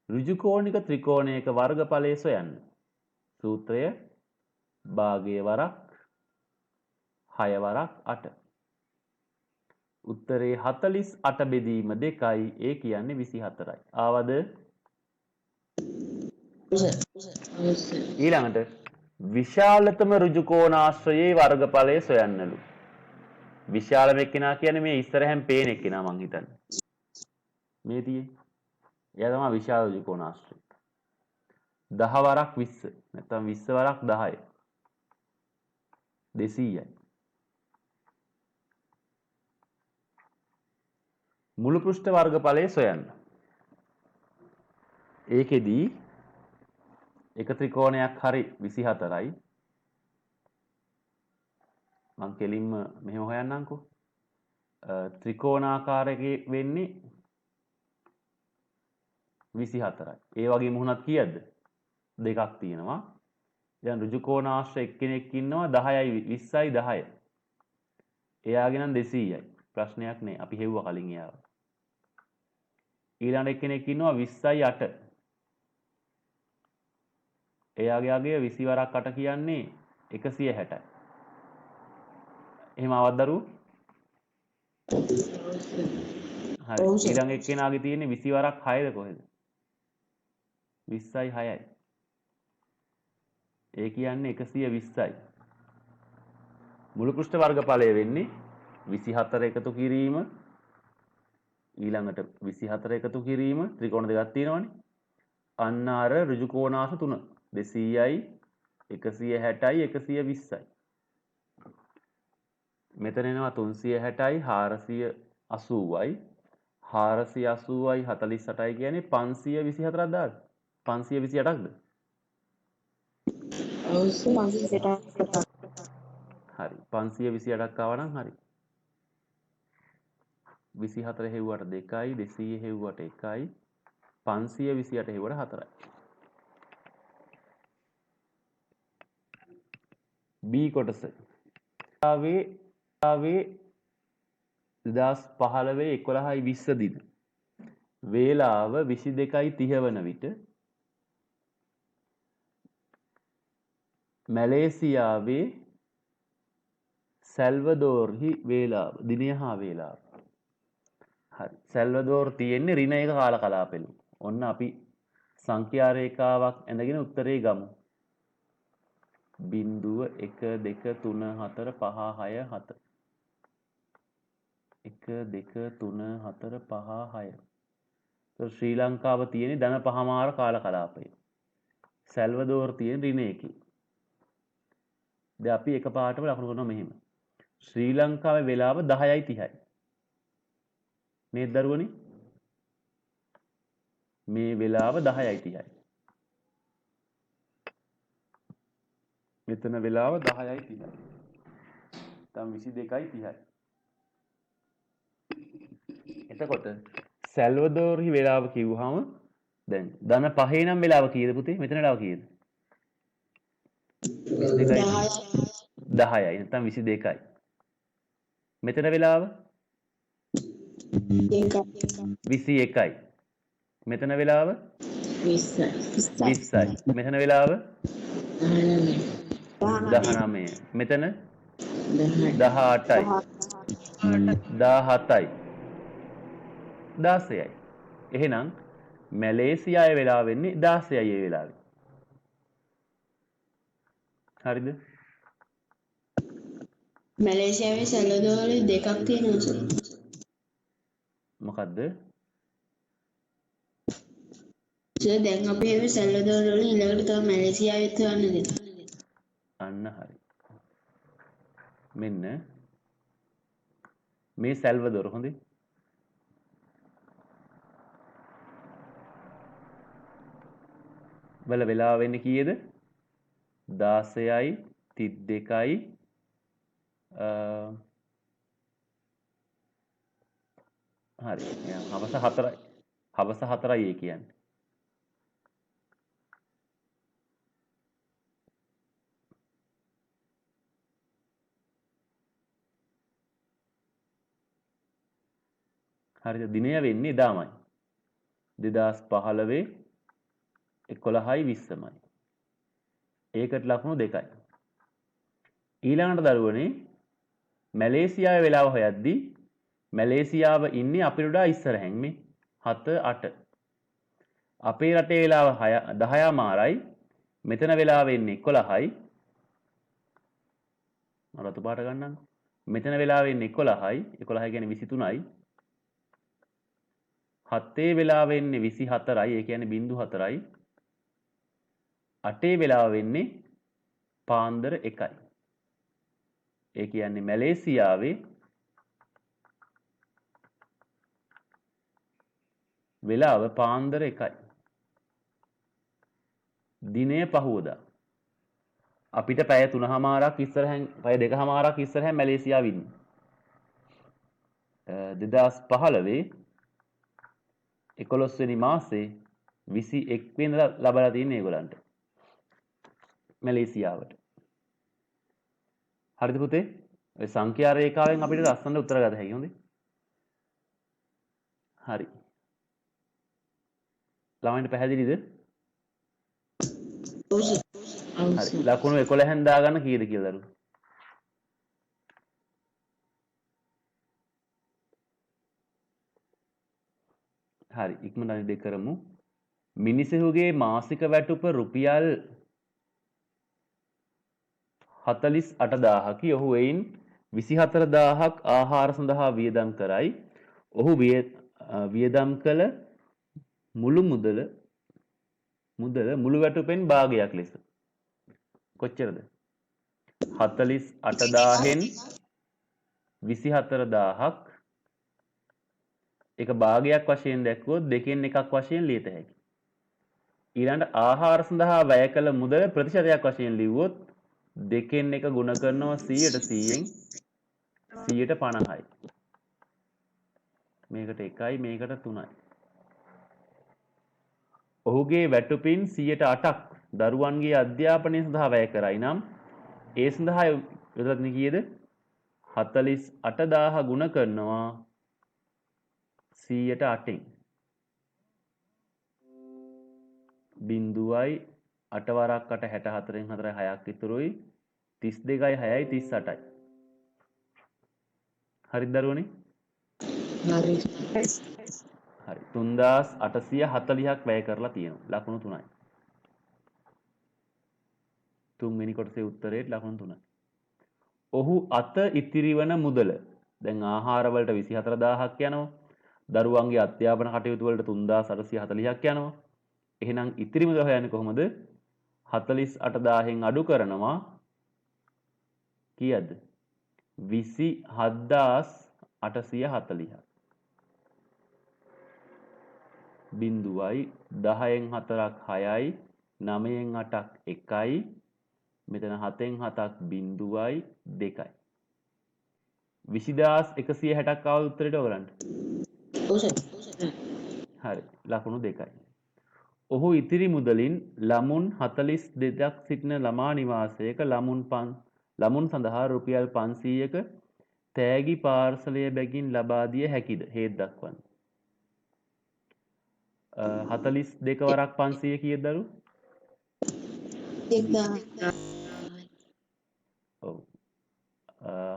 ඍජුකෝණික ත්‍රිකෝණයක වර්ගඵලය සොයන්න. සූත්‍රය භාගයේ වරක් 6 වරක් 8. උත්තරේ 48 බෙදීම 2යි. ඒ කියන්නේ 24යි. ආවද? ඊළඟට විශාලතම ඍජුකෝණාශ්‍රයේ වර්ගඵලය සොයන්නලු. විශාලම එක්කිනා කියන්නේ මේ ඉස්සරහෙන් පේන එක්කිනා මං හිතන්නේ. මේ තියෙන්නේ. එයා තමයි විශාල ඍජුකෝණාශ්‍රය. 10 වරක් 20. නැත්නම් 20 වරක් 10. 200යි. මුළු පෘෂ්ඨ වර්ගඵලය සොයන්න. ඒකෙදී එක ත්‍රිකෝණයක් හරි 24යි. මං කෙලින්ම මෙහෙම හොයන්නම්කෝ. ත්‍රිකෝණාකාරයේ වෙන්නේ 24යි. ඒ වගේ මුහුණක් කීයද? දෙකක් තියෙනවා. දැන් ඍජුකෝණාශ්‍ර එක්කෙනෙක් ඉන්නවා 10යි 20යි 10. එයාගේ නම් 200යි. ප්‍රශ්නයක් නෑ. අපි හෙව්වා කලින් එයාව. ඊළඟ එක්කෙනෙක් ඉන්නවා 20යි 8. එයාගේ අගය 20 වරක් 8 කියන්නේ 160යි. එහෙම ආවත් දරුවෝ? හරි. ඊළඟ එක්කෙනාගේ තියෙන්නේ 20 වරක් 6ද කොහෙද? 20යි 6යි. ඒ කියන්නේ 120යි. මුළු පෘෂ්ඨ වර්ගඵලය වෙන්නේ 24 එකතු කිරීම ඊළඟට 24 එකතු කිරීම ත්‍රිකෝණ දෙකක් තියෙනවනේ. අන්න අර ඍජුකෝණාශ්‍ර 3 200යි 160යි 120යි. මෙතන එනවා 360යි 480යි 480යි 48යි කියන්නේ 524ක් දාන්න. 528ක්ද? හරි. 528ක් ආවා නම් හරි. 24 හෙව්වට 2යි 200 හෙව්වට 1යි 528 හෙව්වට 4යි. B කොටස. ආවේ 2015 11යි 20 දින වේලාව 22:30 වන විට මැලේසියාවේ සැල්වදෝර්හි වේලාව දිනය හා වේලාව. හරි. සැල්වදෝර් තියෙන්නේ ඍණ 1 කාල කලාපෙලු. ඔන්න අපි සංඛ්‍යා රේඛාවක් ඇඳගෙන උත්තරේ ගමු. 0 1 2 3 4 5 6 7 1 2 3 4 5 6. ශ්‍රී ලංකාව තියෙන්නේ ධන පහමාර කාල කලාපය. සැල්වදෝර් තියෙන ඍණ 1. දැන් අපි එකපාරටම ලකුණු කරනවා මෙහෙම. ශ්‍රී ලංකාවේ වෙලාව 10:30යි. මේ දරුවනේ මේ වෙලාව 10:30යි. මෙතන වෙලාව 10:30යි. තම 22:30යි. එතකොට සැල්වදෝර්හි වෙලාව කිව්වහම දැන් ධන 5 නම් වෙලාව කීයද පුතේ? මෙතන වෙලාව කීයද? 10යි. නැත්නම් 22යි. මෙතන වෙලාව 21යි. මෙතන වෙලාව 20යි. මෙතන වෙලාව 19යි. මෙතන 18යි. 17යි. 16යි. එහෙනම් මැලේසියාවේ වෙලාව වෙන්නේ 16යි ඒ වෙලාවේ. හරිද? මැලේසියාවේ සැලදෝර දෙකක් තියෙනවා සර්. මොකද්ද? සර් දැන් අපි මේ සැලදෝර වල ඊළඟට තව මැලේසියාවෙත් හොයන්න දෙනවා. අන්න හරි. මෙන්න මේ සැල්වදෝර හොඳේ. වල වෙලාව වෙන්නේ කීයද? 16යි 32යි හරි. හවස 4යි. හවස 4යි ඒ කියන්නේ. හරිද? දිනය වෙන්නේ එදාමයි. 2015 11යි 20මයි. ඒකට ලකුණු 2යි. ඊළඟට දරුවනේ මැලේසියාවේ වෙලාව හොයද්දී මැලේසියාව ඉන්නේ අපිට වඩා ඉස්සරහින් මේ 7 8. අපේ රටේ වෙලාව 10 මාරයි. මෙතන වෙලාව වෙන්නේ 11යි. මම රතු පාට ගන්නම්. මෙතන වෙලාව වෙන්නේ 11යි. 11 කියන්නේ 23යි. 7 වෙලාව වෙන්නේ 24යි. ඒ කියන්නේ 04යි. 8 වෙලාව වෙන්නේ පාන්දර 1යි. ඒ කියන්නේ මැලේසියාවේ වෙලාව පාන්දර 1යි. දිනය පහුවදා. අපිට පැය 3:00මාරක් ඉස්සරහින් පැය 2:00මාරක් ඉස්සරහින් මැලේසියාව ඉන්නේ. 2015 11 වෙනි මාසේ 21 වෙනිදා ලබලා තියෙන ඒගොල්ලන්ට මැලේසියාවට. හරිද පුතේ? ඔය සංඛ්‍යා රේඛාවෙන් අපිට ලස්සනට උත්තර ගන්න හැකියි හොඳේ. හරි. ළමයින්ට පැහැදිලිද? හරි. ලකුණු 11න් දාගන්න කීයද කියලා දරුවෝ? හරි. ඉක්මනට අනිත් දෙක කරමු. මිනිසෙකුගේ මාසික වැටුප රුපියල් 48000කි. ඔහු එයින් 24000ක් ආහාර සඳහා වියදම් කරයි. ඔහු වියදම් කළ මුළු මුදල මුළු වැටුපෙන් භාගයක් ලෙස කොච්චරද? 48000න් 24000ක් එක භාගයක් වශයෙන් දැක්වුවොත් දෙකෙන් එකක් වශයෙන් ලියත හැකියි. ඊළඟට ආහාර සඳහා වැය කළ මුදල ප්‍රතිශතයක් වශයෙන් ලිව්වොත් දෙකෙන් එක ගුණ කරනවා 100ට 100යි. මේකට 1යි මේකට 3යි. ඔහුගේ වැටුපින් 8%ක් දරුවන්ගේ අධ්‍යාපනය සඳහා වැය කරයි නම් ඒ සඳහා යොදලා තියෙන්නේ කීයද? 48,000 ගුණ කරනවා 100%න්. බිංදුවයි 8 වරක් 8 64න් 4යි 6ක් ඉතුරුයි 32යි 6යි 38යි. හරිද දරුවනේ? හරි. හරි. 3840ක් වැය කරලා තියෙනවා. ලකුණු 3යි. තුන්වෙනි කොටසේ උත්තරේට ලකුණු 3යි. ඔහු අත ඉතිරි වන මුදල. දැන් ආහාර වලට 24000ක් යනවා. දරුවන්ගේ අධ්‍යාපන කටයුතු වලට 3840ක් යනවා. එහෙනම් ඉතිරි මුදල හොයන්නේ කොහොමද? 48000න් අඩු කරනවා කීයද? 27840ක්. බිංදුවයි 10න් 4ක් 6යි 9න් 8ක් 1යි මෙතන 7න් 7ක් බිංදුවයි 2යි. 20160ක් ආව උත්තරේට ඔයගලන්ට. ඔව් සර්. හරි. ලකුණු 2යි. ඔහු ඉතිරි මුදලින් ළමුන් 42ක් සිටින ළමා නිවාසයක ළමුන් සඳහා රුපියල් 500ක තෑගි පාර්සලය බැගින් ලබා දිය හැකිද? හේත් දක්වන්න. 42 වරක් 500 කීයද දරු? 1000. ඔව්.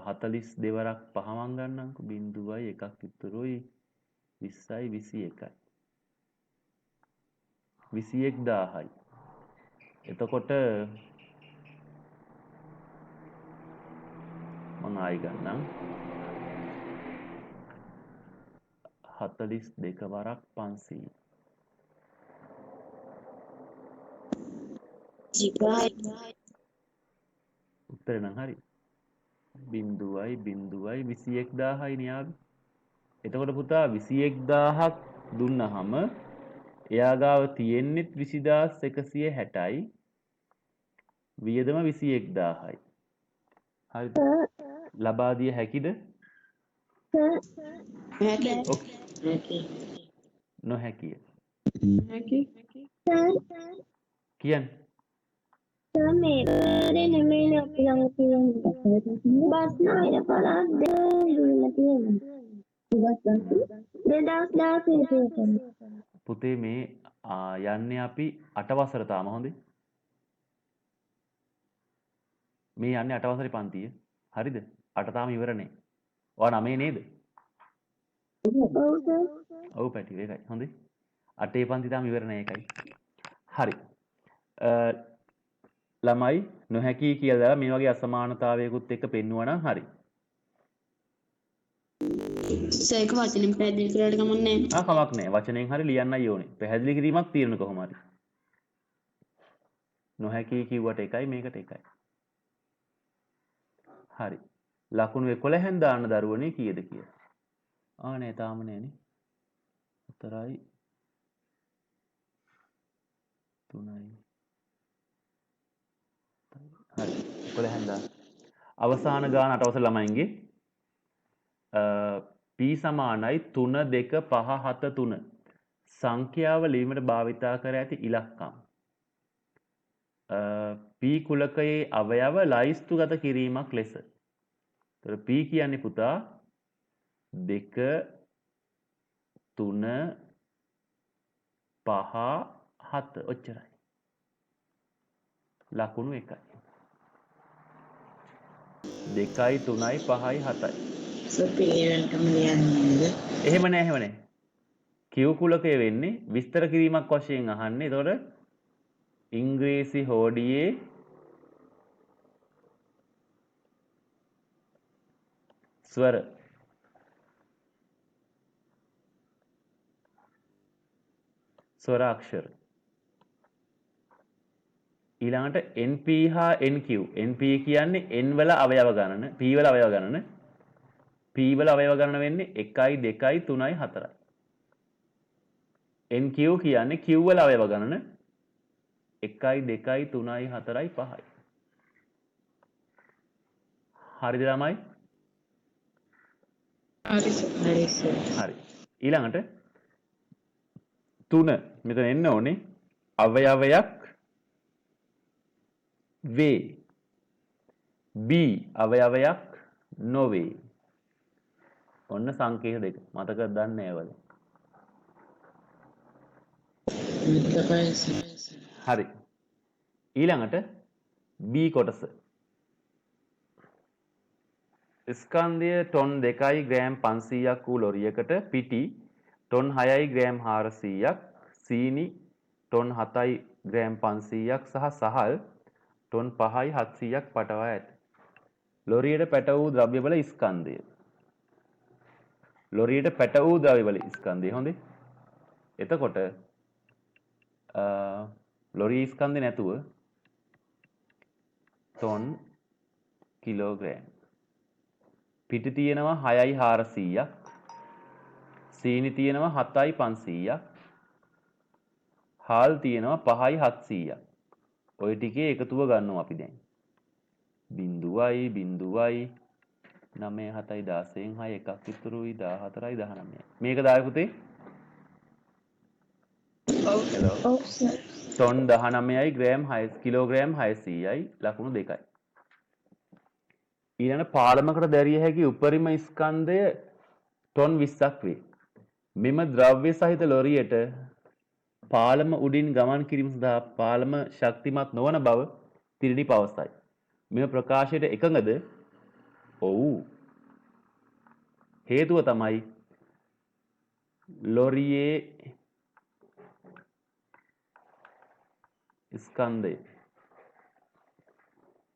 42 වරක් 5 මං ගන්නම්කො. බිංදුවයි එකක් ඉතුරුයි 20යි 21යි. 21000යි. එතකොට මම ආයි ගන්නම් 42 වරක් 500. උත්තරේ නම් හරි. බිංදුවයි 21000යි න්යාවි. එතකොට පුතා 21000ක් දුන්නහම එයා ගාව තියෙන්නෙත් 20160යි. වියදම 21000යි. හරිද? ලබා දිය හැකිද? නොහැකිය. කියන්නේ පුතේ මේ යන්නේ අපි 8 වසර තාම හොඳේ. මේ යන්නේ 8 වසරේ පන්තිය. හරිද? 8 තාම ඉවර නෑ. ඔයා 9 නේද? ඔව් පැටි ඒකයි. හොඳේ. 8 පන්ති තාම ඉවර නෑ ඒකයි. හරි. ළමයි නොහැකි කියලා දාලා මේ වගේ අසමානතාවයකුත් එක්ක පෙන්නුවා නම් හරි. ඒක වචනෙන් පැහැදිලි කරලා කමක් නැහැ. කමක් නැහැ. වචනෙන් හරි ලියන්නයි ඕනේ. පැහැදිලි කිරීමක් තියෙන කොහොම හරි. නොහැකි කිව්වට එකයි මේකට එකයි. හරි. ලකුණු 11න් දාන්න දරුවනේ කීයද කියලා. නෑ තාම නෑනේ. 4යි 3යි. හරි. 11න් දාන්න. අවසාන ගාන 8 වසර ළමයින්ගේ p සමානයි 3 2 5 7 3 සංඛ්‍යාව ලිවීමට භාවිතා කර ඇති ඉලක්කම්. p කුලකයේ අවයව ලයිස්තුගත කිරීමක් ලෙස. ඒතර p කියන්නේ පුතා 2 3 5 7 ඔච්චරයි. ලකුණු 1යි. 2යි 3යි 5යි 7යි. සපේරන්ටම ලියන්නේ. එහෙම නෑ. කියු කුලකය වෙන්නේ විස්තර කිරීමක් වශයෙන් අහන්නේ. එතකොට ඉංග්‍රීසි හෝඩියේ ස්වර අක්ෂර ඊළඟට NP හා NQ. NP කියන්නේ N වල අවයව ගණන, P වල අවයව ගණන. P වල අවයව ගණන වෙන්නේ 1යි 2යි 3යි 4යි. NQ කියන්නේ Q වල අවයව ගණන 1යි 2යි 3යි 4යි 5යි. හරිද ළමයි? හරි. ඊළඟට 3 මෙතන එන්න ඕනේ අවයවයක් වේ. B අවයවයක් නොවේ. ඔන්න සංකේත දෙක. මතක දන්නේ නැවල. හරි. ඊළඟට B කොටස. ස්කන්ධය ටොන් 2යි ග්‍රෑම් 500ක් වූ ලොරියකට පිටි ටොන් 6යි ග්‍රෑම් 400ක්, සීනි ටොන් 7යි ග්‍රෑම් 500ක් සහ සහල් ටොන් 5යි 700ක් පටවා ඇත. ලොරියට පැට වූ ද්‍රව්‍යබල ස්කන්ධය. ලොරියට පැට වූ ද්‍රව්‍යබල ස්කන්ධය. හොඳේ. එතකොට ලොරි ස්කන්ධය නැතුව ටොන් කිලෝග්‍රෑම්. පිටි තියෙනවා 6යි 400ක්. සීනි තියෙනවා 7යි 500ක්. හාල් තියෙනවා 5යි 700ක්. ඔය ටිකේ එකතුව ගන්නවා අපි දැන්. 0යි 0යි 9 7යි 16න් 6 එකක් ඉතුරුයි 14යි 19යි. මේක දායි පුතේ. හෙලෝ. ඔව් සර්. ටොන් 19යි ග්‍රෑම් 6 කිලෝග්‍රෑම් 600යි ලකුණු 2යි. ඊළඟ පාලමකට දැරිය හැකි උපරිම ස්කන්ධය ටොන් 20ක් වේ. මෙම ද්‍රව්‍ය සහිත ලොරියට පාලම උඩින් ගමන් කිරීම සඳහා පාලම ශක්තිමත් නොවන බව තිරිණි පවසයි. මෙම ප්‍රකාශයට එකඟද? ඔව්. හේතුව තමයි ලොරියේ ස්කන්ධය.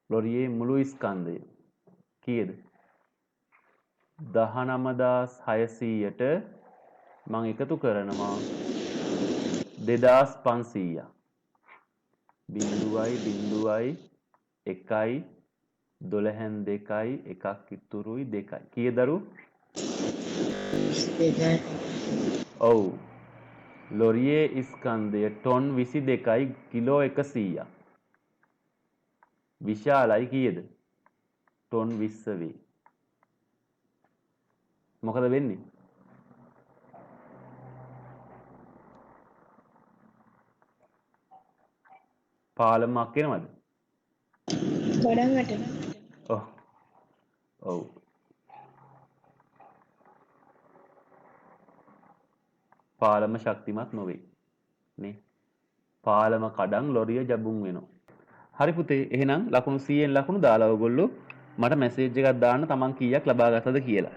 ලොරියේ මුළු ස්කන්ධය කීයද? 19600ට මම එකතු කරනවා 2500ක්. 0.1යි 12න් 2යි එකක් ඉතුරුයි 2යි. කීයද දරු? ඔව්. ලොරියේ ස්කන්ධය ටොන් 22යි කිලෝ 100ක්. විශාලයි කීයද? ටොන් 20 වේ. මොකද වෙන්නේ? පාලමක් එනවද? ගොඩක් වැටෙනවා. ඔව්. ඔව්. පාලම ශක්තිමත් නොවේ. නේ. පාලම කඩන් ලොරිය ජබුන් වෙනවා. හරි පුතේ. එහෙනම් ලකුණු 100න් ලකුණු දාලා ඔයගොල්ලෝ මට මැසේජ් එකක් දාන්න තමන් කීයක් ලබා ගත්තද කියලා.